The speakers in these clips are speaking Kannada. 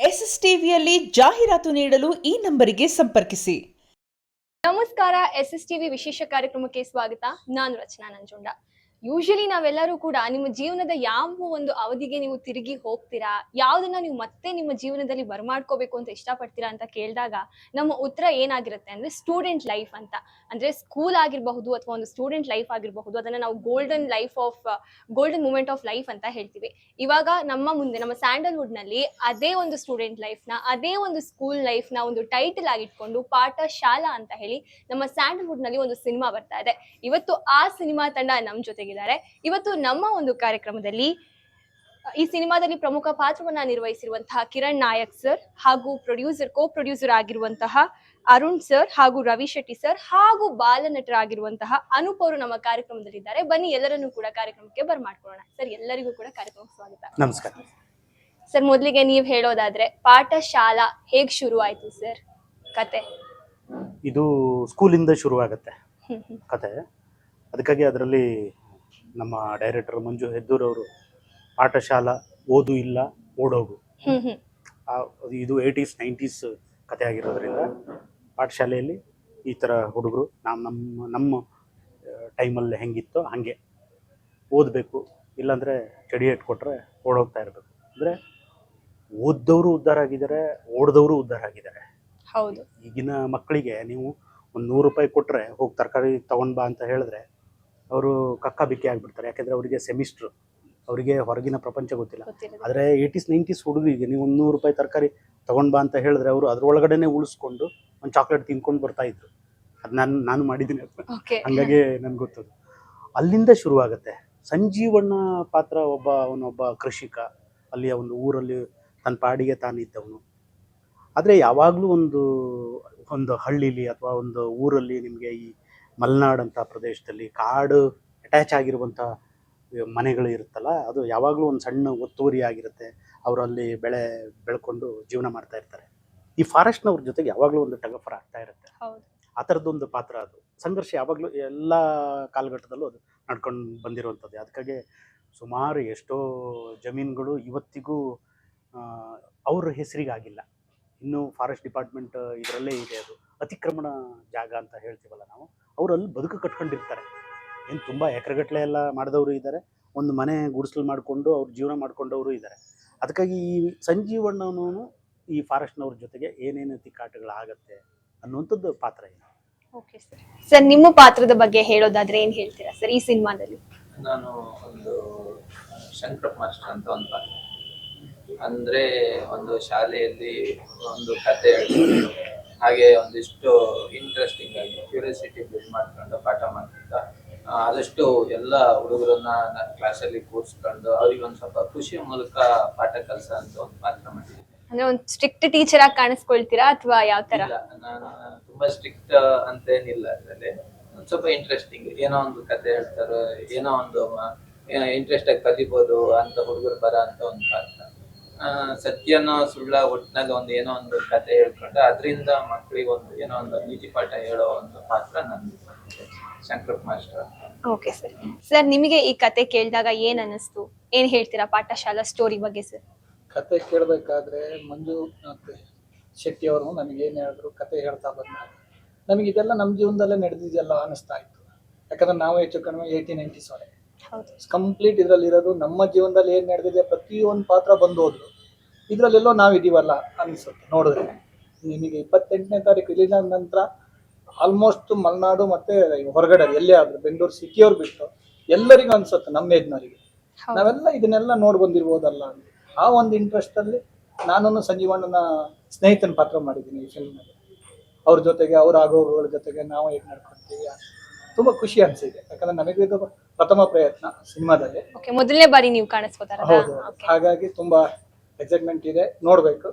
ಎಸ್ಎಸ್ ಟಿವಿಯಲ್ಲಿ ಜಾಹೀರಾತು ನೀಡಲು ಈ ನಂಬರಿಗೆ ಸಂಪರ್ಕಿಸಿ. ನಮಸ್ಕಾರ, ಎಸ್ಎಸ್ ಟಿವಿ ವಿಶೇಷ ಕಾರ್ಯಕ್ರಮಕ್ಕೆ ಸ್ವಾಗತ. ನಾನು ರಚನಾ ನಂಜುಂಡ. ಯೂಶಲಿ ನಾವೆಲ್ಲರೂ ಕೂಡ ನಿಮ್ಮ ಜೀವನದ ಯಾವ ಒಂದು ಅವಧಿಗೆ ನೀವು ತಿರುಗಿ ಹೋಗ್ತೀರಾ, ಯಾವ್ದನ್ನ ನೀವು ಮತ್ತೆ ನಿಮ್ಮ ಜೀವನದಲ್ಲಿ ಬರ್ಮಾಡ್ಕೋಬೇಕು ಅಂತ ಇಷ್ಟಪಡ್ತೀರಾ ಅಂತ ಕೇಳಿದಾಗ ನಮ್ಮ ಉತ್ತರ ಏನಾಗಿರುತ್ತೆ ಅಂದ್ರೆ ಸ್ಟೂಡೆಂಟ್ ಲೈಫ್ ಅಂತ. ಅಂದ್ರೆ ಸ್ಕೂಲ್ ಆಗಿರಬಹುದು ಅಥವಾ ಒಂದು ಸ್ಟೂಡೆಂಟ್ ಲೈಫ್ ಆಗಿರಬಹುದು, ಅದನ್ನ ನಾವು ಗೋಲ್ಡನ್ ಮೂಮೆಂಟ್ ಆಫ್ ಲೈಫ್ ಅಂತ ಹೇಳ್ತೀವಿ. ಇವಾಗ ನಮ್ಮ ಮುಂದೆ ನಮ್ಮ ಸ್ಯಾಂಡಲ್ವುಡ್ ನಲ್ಲಿ ಅದೇ ಒಂದು ಸ್ಟೂಡೆಂಟ್ ಲೈಫ್ ನ, ಅದೇ ಒಂದು ಸ್ಕೂಲ್ ಲೈಫ್ ನ ಒಂದು ಟೈಟಲ್ ಆಗಿಟ್ಕೊಂಡು ಪಾಠಶಾಲಾ ಅಂತ ಹೇಳಿ ನಮ್ಮ ಸ್ಯಾಂಡಲ್ವುಡ್ ನಲ್ಲಿ ಒಂದು ಸಿನಿಮಾ ಬರ್ತಾ ಇದೆ. ಇವತ್ತು ಆ ಸಿನಿಮಾ ತಂಡ ನಮ್ ಜೊತೆಗಿದ್ದಾರೆ. ಇವತ್ತು ನಮ್ಮ ಒಂದು ಕಾರ್ಯಕ್ರಮದಲ್ಲಿ ಈ ಸಿನಿಮಾದಲ್ಲಿ ಪ್ರಮುಖ ಪಾತ್ರವನ್ನ ನಿರ್ವಹಿಸಿರುವಂತಹ ಕಿರಣ್ ನಾಯಕ್ ಸರ್ ಹಾಗೂ ಕೋ ಪ್ರೊಡ್ಯೂಸರ್ ಆಗಿರುವಂತಹ ಅರುಣ್ ಸರ್ ಹಾಗೂ ರವಿ ಶೆಟ್ಟಿ ಸರ್ ಹಾಗೂ ಬಾಲನಟರಾಗಿರುವಂತಹ ಅನೂಪ್ ಅವರು ನಮ್ಮ ಕಾರ್ಯಕ್ರಮದಲ್ಲಿದ್ದಾರೆ. ಬನ್ನಿ ಎಲ್ಲರನ್ನೂ ಕೂಡ ಕಾರ್ಯಕ್ರಮಕ್ಕೆ ಬರ್ಮಾಡ್ಕೊಳ್ಳೋಣ. ಸರ್, ಎಲ್ಲರಿಗೂ ಕೂಡ ಕಾರ್ಯಕ್ರಮಕ್ಕೆ ಸ್ವಾಗತ. ನಮಸ್ಕಾರ ಸರ್, ಮೊದಲಿಗೆ ನೀವು ಹೇಳೋದಾದ್ರೆ ಪಾಠಶಾಲಾ ಹೇಗ್ ಶುರು ಆಯ್ತು ಸರ್ ಕತೆ? ಇದು ಸ್ಕೂಲಿಂದ ಶುರುವಾಗುತ್ತೆ ಕತೆ. ಅದಕ್ಕಾಗಿ ಅದರಲ್ಲಿ ನಮ್ಮ ಡೈರೆಕ್ಟರ್ ಮಂಜು ಹೆದ್ದೂರ್ ಅವರು ಪಾಠಶಾಲಾ ಓದು ಇಲ್ಲ ಓಡೋಗು, ಇದು 80s 90s ಕತೆ ಆಗಿರೋದ್ರಿಂದ ಪಾಠಶಾಲೆಯಲ್ಲಿ ಈ ಥರ ಹುಡುಗರು ನಮ್ಮ ಟೈಮಲ್ಲಿ ಹೆಂಗಿತ್ತೋ ಹಾಗೆ ಓದಬೇಕು, ಇಲ್ಲಾಂದರೆ ಚಡಿ ಇಟ್ಕೊಟ್ರೆ ಓಡೋಗ್ತಾ ಇರಬೇಕು. ಅಂದರೆ ಓದ್ದವರು ಉದ್ಧಾರ ಆಗಿದ್ದಾರೆ, ಓಡಿದವರು ಉದ್ಧಾರ ಆಗಿದ್ದಾರೆ. ಹೌದು. ಈಗಿನ ಮಕ್ಕಳಿಗೆ ನೀವು ಒಂದು 100 ರೂಪಾಯಿ ಕೊಟ್ಟರೆ ಹೋಗಿ ತರಕಾರಿ ತೊಗೊಂಡು ಬಾ ಅಂತ ಹೇಳಿದ್ರೆ ಅವರು ಕಕ್ಕ ಬಿಕ್ಕಿ ಆಗಿಬಿಡ್ತಾರೆ. ಯಾಕೆಂದರೆ ಅವರಿಗೆ ಸೆಮಿಸ್ಟ್ರು, ಅವರಿಗೆ ಹೊರಗಿನ ಪ್ರಪಂಚ ಗೊತ್ತಿಲ್ಲ. ಆದರೆ 80s 90s ಹುಡುಗರಿಗೆ ನೀವು 100 ರೂಪಾಯಿ ತರಕಾರಿ ತೊಗೊಂಡು ಬಾ ಅಂತ ಹೇಳಿದ್ರೆ ಅವರು ಅದರೊಳಗಡೆನೆ ಉಳಿಸ್ಕೊಂಡು ಒಂದು ಚಾಕ್ಲೇಟ್ ತಿನ್ಕೊಂಡು ಬರ್ತಾಯಿದ್ರು. ಅದು ನಾನು ಮಾಡಿದ್ದೀನಿ, ಹಾಗಾಗಿ ನನಗೆ ಗೊತ್ತದು. ಅಲ್ಲಿಂದ ಶುರುವಾಗುತ್ತೆ. ಸಂಜೀವಣ್ಣ ಪಾತ್ರ ಅವನೊಬ್ಬ ಕೃಷಿಕ, ಅಲ್ಲಿಯ ಒಂದು ಊರಲ್ಲಿ ತನ್ನ ಪಾಡಿಗೆ ತಾನಿದ್ದವನು. ಆದರೆ ಯಾವಾಗಲೂ ಒಂದು ಹಳ್ಳಿಲಿ ಅಥವಾ ಒಂದು ಊರಲ್ಲಿ ನಿಮಗೆ ಈ ಮಲೆನಾಡಂಥ ಪ್ರದೇಶದಲ್ಲಿ ಕಾಡು ಅಟ್ಯಾಚ್ ಆಗಿರುವಂಥ ಮನೆಗಳು ಇರುತ್ತಲ್ಲ, ಅದು ಯಾವಾಗಲೂ ಒಂದು ಸಣ್ಣ ಒತ್ತುವರಿ ಆಗಿರುತ್ತೆ. ಅವರಲ್ಲಿ ಬೆಳ್ಕೊಂಡು ಜೀವನ ಮಾಡ್ತಾ ಇರ್ತಾರೆ. ಈ ಫಾರೆಸ್ಟ್ನವ್ರ ಜೊತೆಗೆ ಯಾವಾಗಲೂ ಒಂದು ಟಗಫರ್ ಆಗ್ತಾ ಇರುತ್ತೆ. ಆ ಥರದ್ದೊಂದು ಪಾತ್ರ. ಅದು ಸಂಘರ್ಷ ಯಾವಾಗಲೂ ಎಲ್ಲ ಕಾಲಘಟ್ಟದಲ್ಲೂ ಅದು ನಡ್ಕೊಂಡು ಬಂದಿರುವಂಥದ್ದು. ಅದಕ್ಕಾಗಿ ಸುಮಾರು ಎಷ್ಟೋ ಜಮೀನುಗಳು ಇವತ್ತಿಗೂ ಅವ್ರ ಹೆಸರಿಗಾಗಿಲ್ಲ. ಇನ್ನು ಫಾರೆಸ್ಟ್ ಡಿಪಾರ್ಟ್ಮೆಂಟ್ ಇದರಲ್ಲೇ ಇದೆ. ಅದು ಅತಿಕ್ರಮಣ ಜಾಗ ಅಂತ ಹೇಳ್ತೀವಲ್ಲ ನಾವು. ಅವರಲ್ಲಿ ಬದುಕು ಕಟ್ಕೊಂಡಿರ್ತಾರೆ. ಏನು ತುಂಬ ಎಕರೆಗಟ್ಟಲೆ ಎಲ್ಲ ಮಾಡಿದವರು ಇದ್ದಾರೆ, ಒಂದು ಮನೆ ಗುಡಿಸಲು ಮಾಡಿಕೊಂಡು ಅವ್ರ ಜೀವನ ಮಾಡ್ಕೊಂಡವರು ಇದ್ದಾರೆ. ಅದಕ್ಕಾಗಿ ಈ ಸಂಜೀವಣ್ಣನೂ ಈ ಫಾರೆಸ್ಟ್ನವ್ರ ಜೊತೆಗೆ ಏನೇನು ತಿಕ್ಕಾಟಗಳಾಗತ್ತೆ ಅನ್ನುವಂಥದ್ದು ಪಾತ್ರ ಏನು. Okay sir. ಸರ್, ನಿಮ್ಮ ಪಾತ್ರದ ಬಗ್ಗೆ ಹೇಳೋದಾದ್ರೆ ಏನ್ ಹೇಳ್ತೀರಾ ಸರ್ ಈ ಸಿನಿಮಾದಲ್ಲಿ? ನಾನು ಒಂದು ಶಂಕರಪ್ಪ ಮಾಸ್ಟರ್ ಅಂತ ಒಂದು ಪಾತ್ರ. ಅಂದ್ರೆ ಒಂದು ಶಾಲೆಯಲ್ಲಿ ಒಂದು ಕತೆ ಹೇಳ್ಕೊಂಡು ಹಾಗೆ ಒಂದಿಷ್ಟು ಇಂಟ್ರೆಸ್ಟಿಂಗ್ ಆಗಿ ಕ್ಯೂರಿಯಾಸಿಟಿ ಬಿಲ್ಡ್ ಮಾಡ್ಕೊಂಡು ಪಾಠ ಮಾಡ್ತಿದ್ದ. ಆದಷ್ಟು ಎಲ್ಲ ಹುಡುಗರನ್ನ ಕ್ಲಾಸಲ್ಲಿ ಕೂರಿಸ್ಕೊಂಡು ಅವ್ರಿಗೆ ಒಂದು ಸ್ವಲ್ಪ ಖುಷಿಯ ಮೂಲಕ ಪಾಠ ಕಲಿಸ ಅಂತ ಒಂದು ಪಾತ್ರ ಮಾಡಿದ್ದೀನಿ. ಅಂದ್ರೆ ಒಂದು ಸ್ಟ್ರಿಕ್ಟ್ ಟೀಚರ್ ಆಗಿ ಕಾಣಿಸ್ಕೊಳ್ತೀರಾ ಅಥವಾ ಯಾವ ತರ? ನಾನು ತುಂಬಾ ಸ್ಟ್ರಿಕ್ಟ್ ಅಂತೇನಿಲ್ಲ. ಅದರಲ್ಲಿ ಒಂದು ಸ್ವಲ್ಪ ಇಂಟ್ರೆಸ್ಟಿಂಗ್, ಏನೋ ಒಂದು ಕತೆ ಹೇಳ್ತಾರೆ, ಏನೋ ಒಂದು ಇಂಟ್ರೆಸ್ಟ್ ಆಗಿ ಕಲಿಬೋದು ಅಂತ ಹುಡುಗರು ಬರ ಅಂತ ಒಂದು ಪಾತ್ರ. ಸತ್ಯನ ಸುಳ್ಳ ಒಟ್ಟಿನಲ್ಲಿ ಏನೋ ಒಂದು ಕತೆ ಹೇಳ್ಕೊಂಡು ಅದರಿಂದ ಮಕ್ಕಳಿಗೆ ಏನೋ ಒಂದು ನೀತಿ ಪಾಠ ಹೇಳೋ ಒಂದು ಪಾತ್ರ ನಂದು, Shankarappa master. Okay sir. Sir, ನಿಮಗೆ ಈ ಕತೆ ಕೇಳಿದಾಗ ಏನ್ ಅನ್ನಿಸ್ತು? ಏನ್ ಹೇಳ್ತೀರಾ ಪಾಠಶಾಲಾ ಸ್ಟೋರಿ ಬಗ್ಗೆ ಸರ್? ಕತೆ ಕೇಳಬೇಕಾದ್ರೆ ಮಂಜು ಮತ್ತೆ ಶೆಟ್ಟಿ ಅವರು ನನಗೆ ಏನು ಹೇಳಿದ್ರು, ಕತೆ ಹೇಳ್ತಾ ಬಂದಾಗ ನಮಗೆ ಇದೆಲ್ಲ ನಮ್ಮ ಜೀವನದಲ್ಲೇ ನಡೆದಿದೆಯಲ್ಲ ಅನಿಸ್ತಾ ಇತ್ತು. ಯಾಕಂದ್ರೆ ನಾವು ಹೆಚ್ಚು ಕಡಿಮೆ 80s 90s ಒಳಗೆ ಕಂಪ್ಲೀಟ್ ಇದರಲ್ಲಿ ಇರೋದು. ನಮ್ಮ ಜೀವನದಲ್ಲಿ ಏನು ನಡೆದಿದೆ ಪ್ರತಿಯೊಂದು ಪಾತ್ರ ಬಂದು ಹೋದ್ರು, ಇದರಲ್ಲೆಲ್ಲೋ ನಾವಿದೀವಲ್ಲ ಅನಿಸುತ್ತೆ ನೋಡಿದ್ರೆ. ನಿಮಗೆ 28ನೇ ತಾರೀಕು ರಿಲೀಸ್ ಆದ ನಂತರ ಆಲ್ಮೋಸ್ಟ್ ಮಲೆನಾಡು ಮತ್ತೆ ಹೊರಗಡೆ ಎಲ್ಲೇ ಆದ್ರು ಬೆಂಗಳೂರು ಸಿಟಿಯವ್ರು ಬಿಟ್ಟು ಎಲ್ಲರಿಗೂ ಅನ್ಸುತ್ತೆ, ನಮ್ಮ ಏಜ್ನವರಿಗೆ ನಾವೆಲ್ಲ ಇದನ್ನೆಲ್ಲ ನೋಡಿ ಬಂದಿರ್ಬೋದಲ್ಲ ಅಂತ. ಆ ಒಂದು ಇಂಟ್ರೆಸ್ಟ್ ಅಲ್ಲಿ ನಾನು ಸಂಜೀವಣ್ಣನ ಸ್ನೇಹಿತನ ಪಾತ್ರ ಮಾಡಿದ್ದೀನಿ ಈ ಫಿಲ್ಮ್ನಲ್ಲಿ. ಅವ್ರ ಜೊತೆಗೆ ಅವ್ರ ಆಗೋಗಳ ಜೊತೆಗೆ ನಾವು ಹೇಗೆ ನಡ್ಕೊಳ್ತೀವಿ, ತುಂಬಾ ಖುಷಿ ಅನ್ಸಿದೆ. ಯಾಕಂದ್ರೆ ನಮಗೆ ಇದು ಪ್ರಥಮ ಪ್ರಯತ್ನ ಸಿನಿಮಾದಲ್ಲಿ. ಮೊದಲನೇ ಬಾರಿ ನೀವು ಕಾಣಿಸ್ಕೋತಾರ? ಹೌದು. ಹಾಗಾಗಿ ತುಂಬಾ ಎಕ್ಸೈಟ್ಮೆಂಟ್ ಇದೆ, ನೋಡ್ಬೇಕು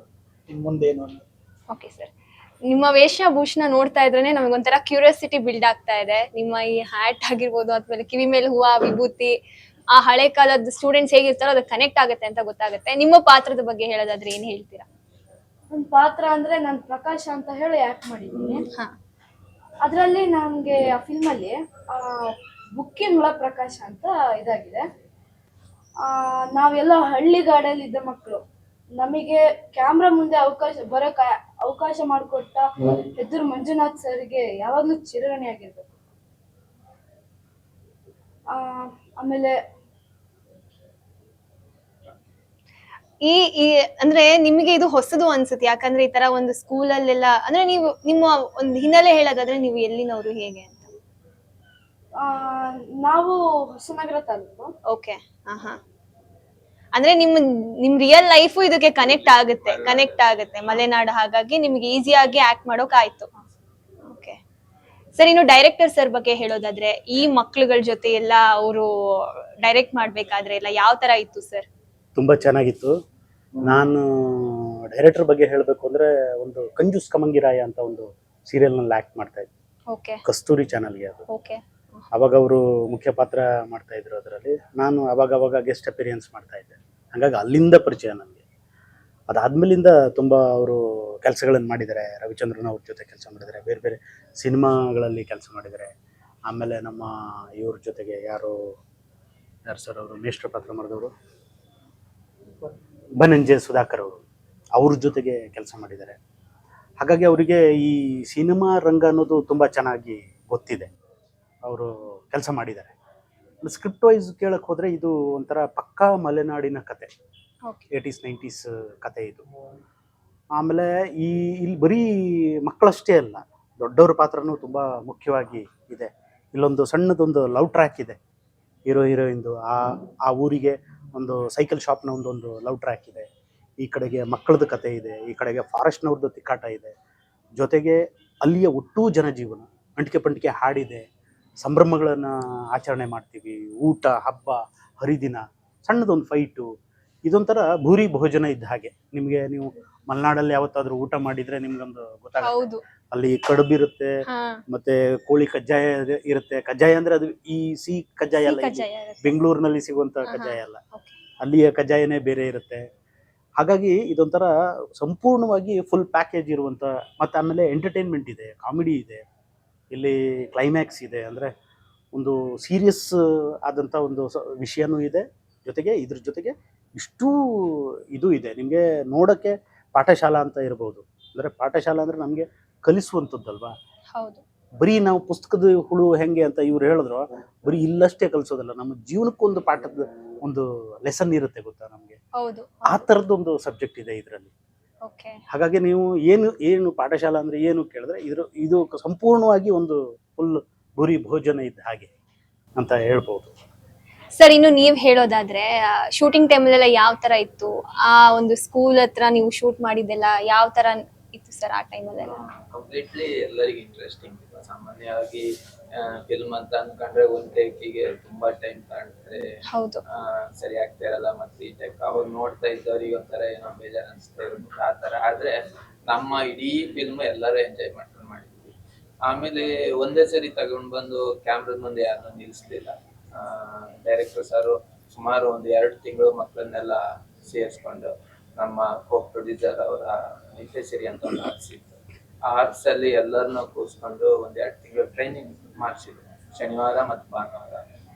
ಇನ್ ಮುಂದೇನು ಅನ್ನೋದು. ಓಕೆ ಸರ್, ನಿಮ್ಮ ವೇಷಭೂಷಣ ನೋಡ್ತಾ ಇದ್ರೆ ನಮಗೊಂಥರ ಕ್ಯೂರಿಯಾಸಿಟಿ ಬಿಲ್ಡ್ ಆಗ್ತಾ ಇದೆ. ನಿಮ್ಮ ಈ ಹ್ಯಾಟ್ ಆಗಿರ್ಬೋದು ಅಥವಾ ಕಿವಿ ಮೇಲೆ ಹೂವ, ವಿಭೂತಿ, ಆ ಹಳೆ ಕಾಲದ ಸ್ಟೂಡೆಂಟ್ಸ್ ಹೇಗಿರ್ತಾರೋ ಅದು ಕನೆಕ್ಟ್ ಆಗುತ್ತೆ ಅಂತ ಗೊತ್ತಾಗುತ್ತೆ. ನಿಮ್ಮ ಪಾತ್ರದ ಬಗ್ಗೆ ಹೇಳೋದಾದ್ರೆ ಏನ್ ಹೇಳ್ತೀರಾ? ನನ್ನ ಪಾತ್ರ ಅಂದ್ರೆ ನಾನು ಪ್ರಕಾಶ್ ಅಂತ ಹೇಳಿ ಆಕ್ಟ್ ಮಾಡಿದ್ದೀನಿ. ಅದರಲ್ಲಿ ನಮಗೆ ಆ ಫಿಲ್ಮಲ್ಲಿ ಬುಕ್ಕಿನ ಹುಳ ಪ್ರಕಾಶ್ ಅಂತ ಇದಾಗಿದೆ. ನಾವೆಲ್ಲ ಹಳ್ಳಿಗಾಡಲ್ಲಿ ಇದ್ದ ಮಕ್ಕಳು, ನಮಗೆ ಕ್ಯಾಮ್ರಾ ಮುಂದೆ ಅವಕಾಶ ಮಾಡಿಕೊಟ್ಟ ಎದುರು ಮಂಜುನಾಥ್ ಸರ್ಗೆ ಯಾವಾಗ್ಲೂ ಚಿರಋಣಿ ಆಗಿರ್ಬೇಕು. ಆಮೇಲೆ ಈ ಈ ಅಂದ್ರೆ ನಿಮಗೆ ಇದು ಹೊಸದು ಅನ್ಸುತ್ತೆ, ಯಾಕಂದ್ರೆ ಈ ತರ ಒಂದು ಸ್ಕೂಲಲ್ಲೆಲ್ಲ ಅಂದ್ರೆ ನೀವು ನಿಮ್ಮ ಒಂದು ಹಿನ್ನೆಲೆ ಹೇಳೋದಾದ್ರೆ ನೀವು ಎಲ್ಲಿನವರು ಹೇಗೆ ಅಂತ? ನಾವು ಹೊಸನಗರ ತಾಲೂಕು. ಓಕೆ. ಹಾ. ಅಂದ್ರೆ ನಿಮ್ ರಿಯಲ್ ಲೈಫು ಇದಕ್ಕೆ ಕನೆಕ್ಟ್ ಆಗುತ್ತೆ ಮಲೆನಾಡು, ಹಾಗಾಗಿ ನಿಮ್ಗೆ ಈಸಿಯಾಗಿ ಆಕ್ಟ್ ಮಾಡೋಕ್ ಆಯ್ತು. ಓಕೆ ಸರ್, ಇನ್ನು ಡೈರೆಕ್ಟರ್ ಸರ್ ಬಗ್ಗೆ ಹೇಳೋದಾದ್ರೆ ಈ ಮಕ್ಳುಗಳ ಜೊತೆ ಎಲ್ಲ ಅವರು ಡೈರೆಕ್ಟ್ ಮಾಡ್ಬೇಕಾದ್ರೆ ಎಲ್ಲ ಯಾವ ತರ ಇತ್ತು ಸರ್? ತುಂಬ ಚೆನ್ನಾಗಿತ್ತು. ನಾನು ಡೈರೆಕ್ಟರ್ ಬಗ್ಗೆ ಹೇಳಬೇಕು ಅಂದರೆ ಒಂದು ಕಂಜೂಸ್ ಕಮಂಗಿರಾಯ ಅಂತ ಒಂದು ಸೀರಿಯಲ್ನಲ್ಲಿ ಆ್ಯಕ್ಟ್ ಮಾಡ್ತಾ ಇದ್ದೆ. ಓಕೆ. ಕಸ್ತೂರಿ ಚಾನಲ್ಗೆ ಅದು. ಓಕೆ. ಅವಾಗ ಅವರು ಮುಖ್ಯ ಪಾತ್ರ ಮಾಡ್ತಾ ಇದ್ರು ಅದರಲ್ಲಿ. ನಾನು ಅವಾಗ ಗೆಸ್ಟ್ ಅಪಿರಿಯನ್ಸ್ ಮಾಡ್ತಾ ಇದ್ದೆ. ಹಾಗಾಗಿ ಅಲ್ಲಿಂದ ಪರಿಚಯ ನನಗೆ. ಅದಾದ್ಮೇಲಿಂದ ತುಂಬ ಅವರು ಕೆಲಸಗಳನ್ನು ಮಾಡಿದ್ದಾರೆ. ರವಿಚಂದ್ರನ್ ಅವ್ರ ಜೊತೆ ಕೆಲಸ ಮಾಡಿದ್ದಾರೆ, ಬೇರೆ ಬೇರೆ ಸಿನಿಮಾಗಳಲ್ಲಿ ಕೆಲಸ ಮಾಡಿದ್ದಾರೆ. ಆಮೇಲೆ ನಮ್ಮ ಇವ್ರ ಜೊತೆಗೆ ಯಾರು ಸರ್ ಅವರು ಮೇಷ್ಟ್ರ ಪಾತ್ರ ಮಾಡಿದವರು, ಬನಂಜೆ ಸುಧಾಕರ್ ಅವರು, ಅವ್ರ ಜೊತೆಗೆ ಕೆಲಸ ಮಾಡಿದ್ದಾರೆ. ಹಾಗಾಗಿ ಅವರಿಗೆ ಈ ಸಿನಿಮಾ ರಂಗ ಅನ್ನೋದು ತುಂಬ ಚೆನ್ನಾಗಿ ಗೊತ್ತಿದೆ. ಅವರು ಕೆಲಸ ಮಾಡಿದ್ದಾರೆ. ಸ್ಕ್ರಿಪ್ಟ್ ವೈಸ್ ಕೇಳಕ್ಕೆ ಹೋದರೆ ಇದು ಒಂಥರ ಪಕ್ಕಾ ಮಲೆನಾಡಿನ ಕತೆ, 80s 90s ಕತೆ ಇದು. ಆಮೇಲೆ ಇಲ್ಲಿ ಬರೀ ಮಕ್ಕಳಷ್ಟೇ ಅಲ್ಲ, ದೊಡ್ಡವ್ರ ಪಾತ್ರನೂ ತುಂಬ ಮುಖ್ಯವಾಗಿ ಇದೆ. ಇಲ್ಲೊಂದು ಸಣ್ಣದೊಂದು ಲವ್ ಟ್ರ್ಯಾಕ್ ಇದೆ ಹೀರೋ ಹೀರೋಯಿಂದು. ಆ ಊರಿಗೆ ಒಂದು ಸೈಕಲ್ ಶಾಪ್ನ ಒಂದೊಂದು ಲವ್ ಟ್ರ್ಯಾಕ್ ಇದೆ. ಈ ಕಡೆಗೆ ಮಕ್ಕಳದ್ದು ಕತೆ ಇದೆ, ಈ ಕಡೆಗೆ ಫಾರೆಸ್ಟ್ನವ್ರದ್ದು ತಿಕ್ಕಾಟ ಇದೆ. ಜೊತೆಗೆ ಅಲ್ಲಿಯ ಒಟ್ಟೂ ಜನಜೀವನ, ಅಂಟಿಕೆ ಪಂಟಿಕೆ ಹಾಡಿದೆ, ಸಂಭ್ರಮಗಳನ್ನು ಆಚರಣೆ ಮಾಡ್ತೀವಿ, ಊಟ ಹಬ್ಬ ಹರಿದಿನ, ಸಣ್ಣದೊಂದು ಫೈಟು. ಇದೊಂಥರ ಭೂರಿ ಭೋಜನ ಇದ್ದ ಹಾಗೆ. ನಿಮಗೆ ನೀವು ಮಲೆನಾಡಲ್ಲಿ ಯಾವತ್ತಾದ್ರೂ ಊಟ ಮಾಡಿದ್ರೆ ನಿಮ್ಗೊಂದು ಗೊತ್ತಾಗುತ್ತೆ. ಅಲ್ಲಿ ಕಡುಬಿರುತ್ತೆ, ಮತ್ತೆ ಕೋಳಿ ಕಜ್ಜಾಯ ಇರುತ್ತೆ. ಕಜ್ಜಾಯ ಅಂದ್ರೆ ಅದು ಈ ಸಿಹಿ ಕಜ್ಜಾಯ ಅಲ್ಲ, ಬೆಂಗಳೂರಿನಲ್ಲಿ ಸಿಗುವಂತ ಕಜ್ಜಾಯ ಅಲ್ಲ, ಅಲ್ಲಿಯ ಕಜ್ಜಾಯನೇ ಬೇರೆ ಇರುತ್ತೆ. ಹಾಗಾಗಿ ಇದೊಂಥರ ಸಂಪೂರ್ಣವಾಗಿ ಫುಲ್ ಪ್ಯಾಕೇಜ್ ಇರುವಂತ. ಮತ್ತೆ ಆಮೇಲೆ ಎಂಟರ್ಟೈನ್ಮೆಂಟ್ ಇದೆ, ಕಾಮಿಡಿ ಇದೆ, ಇಲ್ಲಿ ಕ್ಲೈಮ್ಯಾಕ್ಸ್ ಇದೆ. ಅಂದರೆ ಒಂದು ಸೀರಿಯಸ್ ಆದಂಥ ಒಂದು ವಿಷಯನೂ ಇದೆ, ಜೊತೆಗೆ ಇದ್ರ ಜೊತೆಗೆ ಇಷ್ಟೂ ಇದು ಇದೆ. ನಿಮಗೆ ನೋಡೋಕ್ಕೆ ಪಾಠಶಾಲಾ ಅಂತ ಇರ್ಬೋದು. ಅಂದರೆ ಪಾಠಶಾಲಾ ಅಂದರೆ ನಮಗೆ ಕಲಿಸುವಂಥದ್ದಲ್ವಾ. ಹೌದು. ಬರೀ ನಾವು ಪುಸ್ತಕದ ಹುಳು ಹೆಂಗೆ ಅಂತ ಇವ್ರು ಹೇಳಿದ್ರು, ಬರೀ ಇಲ್ಲಷ್ಟೇ ಕಲಿಸೋದಲ್ಲ, ನಮ್ಮ ಜೀವನಕ್ಕೊಂದು ಪಾಠದ ಒಂದು ಲೆಸನ್ ಇರುತ್ತೆ ಗೊತ್ತಾ ನಮಗೆ. ಆ ಥರದ್ದೊಂದು ಸಬ್ಜೆಕ್ಟ್ ಇದೆ ಇದರಲ್ಲಿ. ಹಾಗಾಗಿ ನೀವು ಏನು ಪಾಠಶಾಲಾ ಅಂದ್ರೆ ಏನು ಕೇಳಿದ್ರೆ ಇದು ಸಂಪೂರ್ಣವಾಗಿ ಒಂದು ಫುಲ್ ಭೂರಿ ಭೋಜನ ಇದ್ದ ಹಾಗೆ ಅಂತ ಹೇಳ್ಬೋದು. ಸರ್, ಇನ್ನು ನೀವ್ ಹೇಳೋದಾದ್ರೆ ಶೂಟಿಂಗ್ ಟೈಮಲ್ಲೆಲ್ಲ ಯಾವ ತರ ಇತ್ತು? ಆ ಒಂದು ಸ್ಕೂಲ್ ಹತ್ರ ನೀವು ಶೂಟ್ ಮಾಡಿದ್ದೆಲ್ಲ ಯಾವ ತರ ಇತ್ತು ಸರ್ ಆ ಟೈಮಲ್ಲೆಲ್ಲ? ಕಂಪ್ಲೀಟ್ಲಿ ಎಲ್ಲರಿಗೂ ಇಂಟ್ರೆಸ್ಟಿಂಗ್. ಸಾಮಾನ್ಯವಾಗಿ ಫಿಲ್ಮ್ ಅಂತ ಅನ್ಕೊಂಡ್ರೆ ಒಂದ್ ಟೇಕಿಗೆ ತುಂಬಾ ಟೈಮ್ ಕಾಣ್ತಾರೆ, ಸರಿ ಆಗ್ತಾ ಇರಲ್ಲ. ಮತ್ತೆ ಈ ಟೈಪ್ ಅವಾಗ ನೋಡ್ತಾ ಇದ್ದವ್ರಿಗೆ ಒಂಥರ ಏನೋ ಬೇಜಾರು ಅನಿಸ್ತಾ ಇರ್ಬೋದು ಆ ತರ. ಆದ್ರೆ ನಮ್ಮ ಇಡೀ ಫಿಲ್ಮ್ ಎಲ್ಲರೂ ಎಂಜಾಯ್ ಮಾಡ್ಕೊಂಡು ಮಾಡಿದ್ವಿ. ಆಮೇಲೆ ಒಂದೇ ಸರಿ ತಗೊಂಡ್ ಬಂದು ಕ್ಯಾಮ್ರದ ಮುಂದೆ ಯಾರನ್ನೂ ನಿಲ್ಸ್ಲಿಲ್ಲ. ಡೈರೆಕ್ಟರ್ ಸರ್ ಸುಮಾರು ಒಂದು 2 ತಿಂಗಳು ಮಕ್ಕಳನ್ನೆಲ್ಲ ಸೇರಿಸ್ಕೊಂಡು ನಮ್ಮ ಕೋ ಪ್ರೊಡ್ಯೂಸರ್ ಅವರ ನಿತ್ಯಶ್ರೀ ಅಂತ ಒಂದು ಆರ್ಟ್ಸಿತ್ತು. ಆ ಆರ್ಟ್ಸಲ್ಲಿ ಎಲ್ಲರನ್ನೂ ಕೂರಿಸ್ಕೊಂಡು ಒಂದು 2 ತಿಂಗಳು ಟ್ರೈನಿಂಗ್ ಮಾಡಿಸಿದ್ರು. ಶನಿವಾರ ಮತ್ತು ಭಾನುವಾರ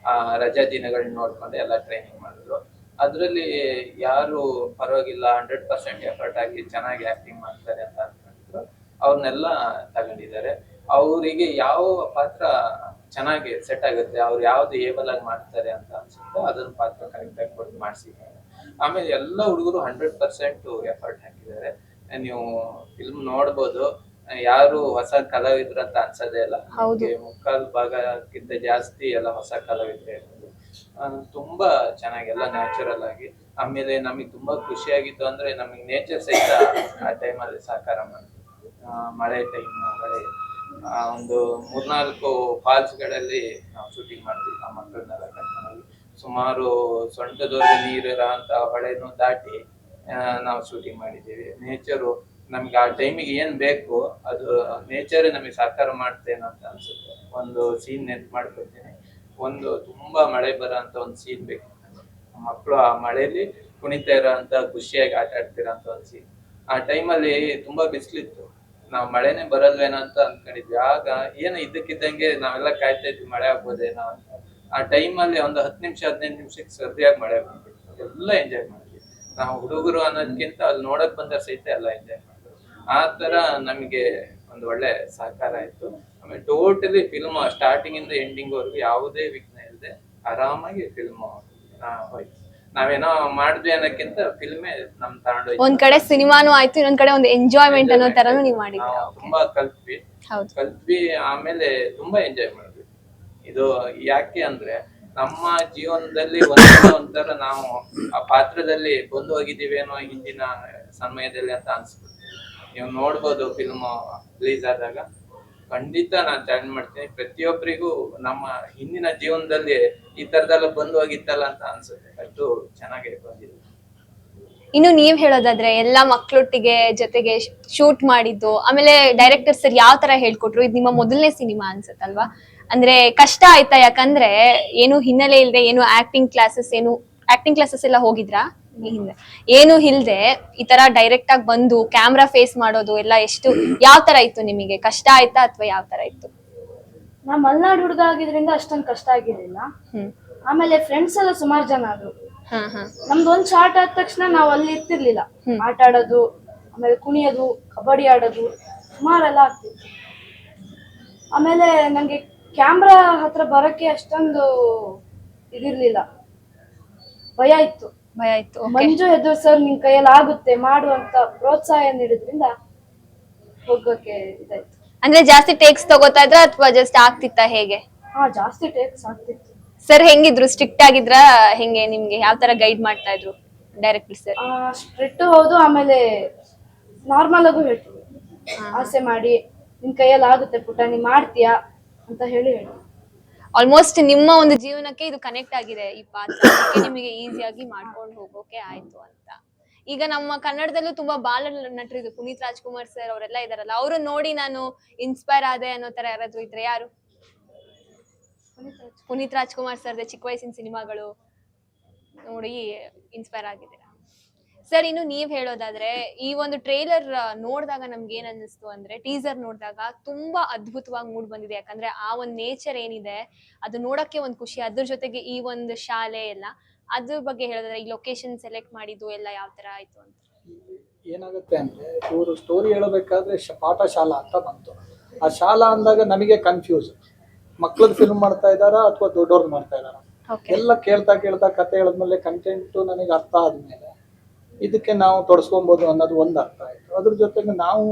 ರಜಾ ದಿನಗಳನ್ನ ನೋಡ್ಕೊಂಡು ಎಲ್ಲ ಟ್ರೈನಿಂಗ್ ಮಾಡಿದ್ರು. ಅದರಲ್ಲಿ ಯಾರು ಪರವಾಗಿಲ್ಲ 100% ಎಫರ್ಟ್ ಹಾಕಿ ಚೆನ್ನಾಗಿ ಆಕ್ಟಿಂಗ್ ಮಾಡ್ತಾರೆ ಅಂತ ಅನ್ಕೊಂಡಿದ್ರು, ಅವ್ರನ್ನೆಲ್ಲ ತಗೊಂಡಿದ್ದಾರೆ. ಅವರಿಗೆ ಯಾವ ಪಾತ್ರ ಚೆನ್ನಾಗಿ ಸೆಟ್ ಆಗುತ್ತೆ, ಅವ್ರು ಯಾವ್ದು ಏಬಲ್ ಆಗಿ ಮಾಡ್ತಾರೆ ಅಂತ ಅನ್ಸುತ್ತೆ ಅದನ್ನ ಪಾತ್ರ ಕರೆಕ್ಟ್ ಆಗಿ ಕೊಟ್ಟು ಮಾಡಿಸಿದ್ದಾರೆ. ಆಮೇಲೆ ಎಲ್ಲ ಹುಡುಗರು 100% ಎಫರ್ಟ್ ಹಾಕಿದ್ದಾರೆ. ನೀವು ಫಿಲ್ಮ್ ನೋಡ್ಬೋದು, ಯಾರು ಹೊಸ ಕಲಾವಿದ್ರು ಅಂತ ಅನ್ಸೋದೇ ಇಲ್ಲ. ಮುಕ್ಕಾಲ್ ಭಾಗಕ್ಕಿಂತ ಜಾಸ್ತಿ ಎಲ್ಲ ಹೊಸ ಕಲಾವಿದ್ರೆ ಇರೋದು. ತುಂಬಾ ಚೆನ್ನಾಗಿ ಎಲ್ಲ ನ್ಯಾಚುರಲ್ ಆಗಿ. ಆಮೇಲೆ ನಮಗೆ ತುಂಬಾ ಖುಷಿಯಾಗಿತ್ತು ಅಂದ್ರೆ ನಮಗೆ ನೇಚರ್ ಸಹಿತ ಆ ಟೈಮಲ್ಲಿ ಸಹಕಾರ ಮಾಡಿದ್ರು. ಮಳೆ ಟೈಮ್ ಒಂದು 3-4 ಫಾಲ್ಸ್ಗಳಲ್ಲಿ ನಾವು ಶೂಟಿಂಗ್ ಮಾಡ್ತೀವಿ. ಆ ಮಕ್ಕಳನ್ನೆಲ್ಲ ಕರ್ಕೊಂಡೋಗಿ ಸುಮಾರು ಸೊಂಟದವರೆಗೆ ನೀರಿರೋ ಅಂತ ಹೊಳೆನೂ ದಾಟಿ ನಾವು ಶೂಟಿಂಗ್ ಮಾಡಿದ್ದೀವಿ. ನೇಚರು ನಮ್ಗೆ ಆ ಟೈಮಿಗೆ ಏನ್ ಬೇಕು ಅದು ನೇಚರ್ ನಮಗೆ ಸಹಕಾರ ಮಾಡ್ತೇನೆ ಅಂತ ಅನ್ಸುತ್ತೆ. ಒಂದು ಸೀನ್ ನೆನ್ಪು ಮಾಡ್ಕೊತೀನಿ. ಒಂದು ತುಂಬಾ ಮಳೆ ಬರೋ ಅಂತ ಒಂದು ಸೀನ್ ಬೇಕು. ಮಕ್ಕಳು ಆ ಮಳೆಯಲ್ಲಿ ಕುಣಿತಾ ಇರೋ ಅಂತ, ಖುಷಿಯಾಗಿ ಆಟ ಆಡ್ತಿರೋ ಅಂತ ಒಂದು ಸೀನ್. ಆ ಟೈಮಲ್ಲಿ ತುಂಬಾ ಬಿಸಿಲಿತ್ತು. ನಾವು ಮಳೆನೇ ಬರಲ್ವೇನೋ ಅಂತ ಅನ್ಕೊಂಡಿದ್ವಿ. ಆಗ ಏನು ಇದ್ದಕ್ಕಿದ್ದಂಗೆ ನಾವೆಲ್ಲ ಕಾಯ್ತಾ ಇದ್ವಿ ಮಳೆ ಆಗ್ಬೋದೇನೋ ಅಂತ. ಆ ಟೈಮಲ್ಲಿ ಒಂದು 10 ನಿಮಿಷ 15 ನಿಮಿಷಕ್ಕೆ ಸರ್ದಿಯಾಗಿ ಮಳೆ ಬಂದ್ಬಿಟ್ಟು ಎಲ್ಲ ಎಂಜಾಯ್ ಮಾಡಿದ್ವಿ. ನಾವು ಹುಡುಗರು ಅನ್ನೋದಕ್ಕಿಂತ ಅಲ್ಲಿ ನೋಡಕ್ ಬಂದ ಸಹಿತ ಎಲ್ಲ ಎಂಜಾಯ್ ಮಾಡಿದ್ರು. ಆ ತರ ನಮಗೆ ಒಂದು ಒಳ್ಳೆ ಸಹಕಾರ ಆಯ್ತು. ಆಮೇಲೆ ಟೋಟಲಿ ಫಿಲ್ಮ್ ಸ್ಟಾರ್ಟಿಂಗ್ ಇಂದ ಎಂಡಿಂಗ್ ವರೆಗೂ ಯಾವುದೇ ವಿಘ್ನ ಇಲ್ಲದೆ ಆರಾಮಾಗಿ ಫಿಲ್ಮ್ ಹೋಯ್ತು. ನಾವೇನೋ ಮಾಡಿದ್ವಿ ಅನ್ನೋಕ್ಕಿಂತ ಫಿಲ್ಮೇ ನಮ್ ತಗೊಂಡೋಯ್ತು. ಒಂದ್ ಕಡೆ ಸಿನಿಮಾನು ಆಯ್ತು, ಇನ್ನೊಂದ್ ಕಡೆ ಒಂದು ಎಂಜಾಯ್ಮೆಂಟ್ ಅನ್ನೋ ತರನು ನೀವು ಮಾಡಿದ್ರಿ. ನಾವು ತುಂಬಾ ಕಲ್ತ್ವಿ, ಆಮೇಲೆ ತುಂಬಾ ಎಂಜಾಯ್ ಮಾಡಿದ್ವಿ. ಇದು ಯಾಕೆ ಅಂದ್ರೆ ನಮ್ಮ ಜೀವನದಲ್ಲಿ ಒಂಥರ ನಾವು ಆ ಪಾತ್ರದಲ್ಲಿ ಬಂದು ಹೋಗಿದ್ದೀವಿ ಅನ್ನೋ ಹಿಂದಿನ ಸಮಯದಲ್ಲಿ ಅಂತ ಅನ್ಸ್ಬಿಡ್ತು. ನೀವು ನೋಡ್ಬೋದು ಫಿಲ್ಮ್ ರಿಲೀಸ್ ಆದಾಗ. ಖಂಡಿತ ನಾನು ಜಾಯಿನ್ ಮಾಡ್ತೀನಿ. ಪ್ರತಿಯೊಬ್ಬರಿಗೂ ನಮ್ಮ ಹಿಂದಿನ ಜೀವನದಲ್ಲಿ ಈ ತರದೆಲ್ಲ ಬಂದು ಹೋಗಿತ್ತಲ್ಲ ಅಂತ ಅನ್ಸುತ್ತೆ. ಅಷ್ಟು ಚೆನ್ನಾಗಿ ಬಂದಿದೆ. ಇನ್ನು ನೀವ್ ಹೇಳೋದಾದ್ರೆ ಎಲ್ಲಾ ಮಕ್ಳೊಟ್ಟಿಗೆ ಜೊತೆಗೆ ಶೂಟ್ ಮಾಡಿದ್ದು, ಆಮೇಲೆ ಡೈರೆಕ್ಟರ್ ಸರ್ ಯಾವ ತರ ಹೇಳ್ಕೊಟ್ರು? ಇದು ನಿಮ್ಮ ಮೊದಲನೇ ಸಿನಿಮಾ ಅನ್ಸುತ್ತಲ್ವಾ? ಅಂದ್ರೆ ಕಷ್ಟ ಆಯ್ತಾ? ಯಾಕಂದ್ರೆ ಏನು ಹಿನ್ನೆಲೆ ಇಲ್ದೆ, ಏನು ಆಕ್ಟಿಂಗ್ ಕ್ಲಾಸಸ್ ಎಲ್ಲ ಹೋಗಿದ್ರಾ ಈ ಹಿಂದೆ? ಏನು ಇಲ್ದೆ ಈ ತರ ಡೈರೆಕ್ಟ್ ಆಗಿ ಬಂದು ಕ್ಯಾಮ್ರಾ ಫೇಸ್ ಮಾಡೋದು ಎಲ್ಲ ಎಷ್ಟು ಯಾವ ತರ ಇತ್ತು ನಿಮಗೆ? ಕಷ್ಟ ಆಯ್ತಾ ಅಥವಾ ಯಾವ ತರ ಇತ್ತು? ನಾ ಮಲ್ನಾಡ್ ಹುಡುಗ ಆಗಿದ್ರಿಂದ ಅಷ್ಟೊಂದು ಕಷ್ಟ ಆಗಿರ್ಲಿಲ್ಲ. ಆಮೇಲೆ ಫ್ರೆಂಡ್ಸ್ ಎಲ್ಲ ಸುಮಾರು ಜನ ಆದ್ರು. ನಮ್ದು ಒಂದ್ ಶಾರ್ಟ್ ಆದ ತಕ್ಷಣ ನಾವ್ ಅಲ್ಲಿ ಇರ್ತಿರ್ಲಿಲ್ಲ. ಆಟ ಆಡೋದು, ಆಮೇಲೆ ಕುಣಿಯೋದು, ಕಬಡ್ಡಿ ಆಡೋದು ಸುಮಾರೆಲ್ಲ ಆಗ್ತಿತ್ತು. ಆಮೇಲೆ ನಂಗೆ ಕ್ಯಾಮ್ರಾ ಹತ್ರ ಬರಕ್ಕೆ ಅಷ್ಟೊಂದು ಇದಿರ್ಲಿಲ್ಲ, ಭಯ ಇತ್ತು. ಮಂಜು ಹೆದರ್ ಸರ್ ನಿನ್ ಕೈಯಲ್ಲಿ ಆಗುತ್ತೆ ಮಾಡು ಅಂತ ಪ್ರೋತ್ಸಾಹ ನೀಡಿದ್ರಿಂದ ಹೋಗಕ್ಕೆ ಇದಾಯ್ತು. ಅಂದ್ರೆ ಜಾಸ್ತಿ ಟೇಕ್ಸ್ ತಗೋತಾ ಇದ್ರ ಅಥವಾ ಜಸ್ಟ್ ಆಗ್ತಿತ್ತ ಹೇಗೆ? ಜಾಸ್ತಿ ಟೇಕ್ಸ್ ಆಗ್ತಿತ್ತು. ಸರ್ ಹೆಂಗಿದ್ರು? ಸ್ಟ್ರಿಕ್ಟ್ ಆಗಿದ್ರ ಹೆಂಗೆ? ನಿಮ್ಗೆ ಯಾವ ತರ ಗೈಡ್ ಮಾಡ್ತಾ ಇದ್ರು ಡೈರೆಕ್ಟರ್ ಸರ್? ಸ್ಟ್ರಿಕ್ಟ್ ಹೌದು, ಆಮೇಲೆ ನಾರ್ಮಲ್ ಆಗು ಹೇಳ್ತೀವಿ. ಆಸೆ ಮಾಡಿ ನಿನ್ ಕೈಯಲ್ಲಿ ಆಗುತ್ತೆ ಪುಟ್ಟ, ನೀ ಮಾಡ್ತೀಯಾ ಅಂತ ಹೇಳಿ. ಆಲ್ಮೋಸ್ಟ್ ನಿಮ್ಮ ಒಂದು ಜೀವನಕ್ಕೆ ಇದು ಕನೆಕ್ಟ್ ಆಗಿದೆ ಈ ಪಾತ್ರ, ನಿಮಗೆ ಈಸಿಯಾಗಿ ಮಾಡ್ಕೊಂಡು ಹೋಗೋಕೆ ಆಯ್ತು ಅಂತ. ಈಗ ನಮ್ಮ ಕನ್ನಡದಲ್ಲೂ ತುಂಬಾ ಬಾಲ ನಟರಿದ್ರು, ಪುನೀತ್ ರಾಜ್ಕುಮಾರ್ ಸರ್ ಅವರೆಲ್ಲ ಇದಾರಲ್ಲ, ಅವ್ರು ನೋಡಿ ನಾನು ಇನ್ಸ್ಪೈರ್ ಆದೆ ಅನ್ನೋ ತರ ಯಾರಾದ್ರೂ ಇದ್ರೆ ಯಾರು? ಪುನೀತ್ ರಾಜ್ಕುಮಾರ್ ಸರ್ ಚಿಕ್ಕ ವಯಸ್ಸಿನ ಸಿನಿಮಾಗಳು ನೋಡಿ ಇನ್ಸ್ಪೈರ್ ಆಗಿದ್ದೀರಾ ಸರ್? ಇನ್ನು ನೀವ್ ಹೇಳೋದಾದ್ರೆ ಈ ಒಂದು ಟ್ರೇಲರ್ ನೋಡಿದಾಗ ನಮ್ಗೆ ಏನ್ ಅನ್ನಿಸ್ತು ಅಂದ್ರೆ, ಟೀಸರ್ ನೋಡಿದಾಗ ತುಂಬಾ ಅದ್ಭುತವಾಗಿ ಮೂಡ್ ಬಂದಿದೆ. ಯಾಕಂದ್ರೆ ಆ ಒಂದ್ ನೇಚರ್ ಏನಿದೆ ಅದು ನೋಡಕ್ಕೆ ಒಂದ್ ಖುಷಿ, ಅದ್ರ ಜೊತೆಗೆ ಈ ಒಂದು ಶಾಲೆ ಎಲ್ಲ, ಅದ್ರ ಬಗ್ಗೆ ಹೇಳೋದಾದ್ರೆ ಈ ಲೊಕೇಶನ್ ಸೆಲೆಕ್ಟ್ ಮಾಡಿದ್ದು ಎಲ್ಲ ಯಾವ ತರ ಆಯ್ತು ಅಂತ? ಏನಾಗುತ್ತೆ ಅಂದ್ರೆ, ಇವರು ಸ್ಟೋರಿ ಹೇಳಬೇಕಾದ್ರೆ ಪಾಠ ಶಾಲಾ ಅಂತ ಬಂತು. ಆ ಶಾಲಾ ಅಂದಾಗ ನಮಗೆ ಕನ್ಫ್ಯೂಸ್, ಮಕ್ಳದ್ ಫಿಲ್ಮ್ ಮಾಡ್ತಾ ಇದಾರಾ ಅಥವಾ ದೊಡ್ಡವ್ರದ್ದು ಮಾಡ್ತಾ ಇದಾರ? ಎಲ್ಲ ಕೇಳ್ತಾ ಕತೆ ಹೇಳಿದ್ಮೇಲೆ ಕಂಟೆಂಟ್ ನನಗೆ ಅರ್ಥ ಆದ್ಮೇಲೆ ಇದಕ್ಕೆ ನಾವು ತೊಡಸ್ಕೊಬಹುದು ಅನ್ನೋದು ಒಂದು ಅರ್ಥ ಆಯ್ತು. ಅದ್ರ ಜೊತೆಗೆ ನಾವು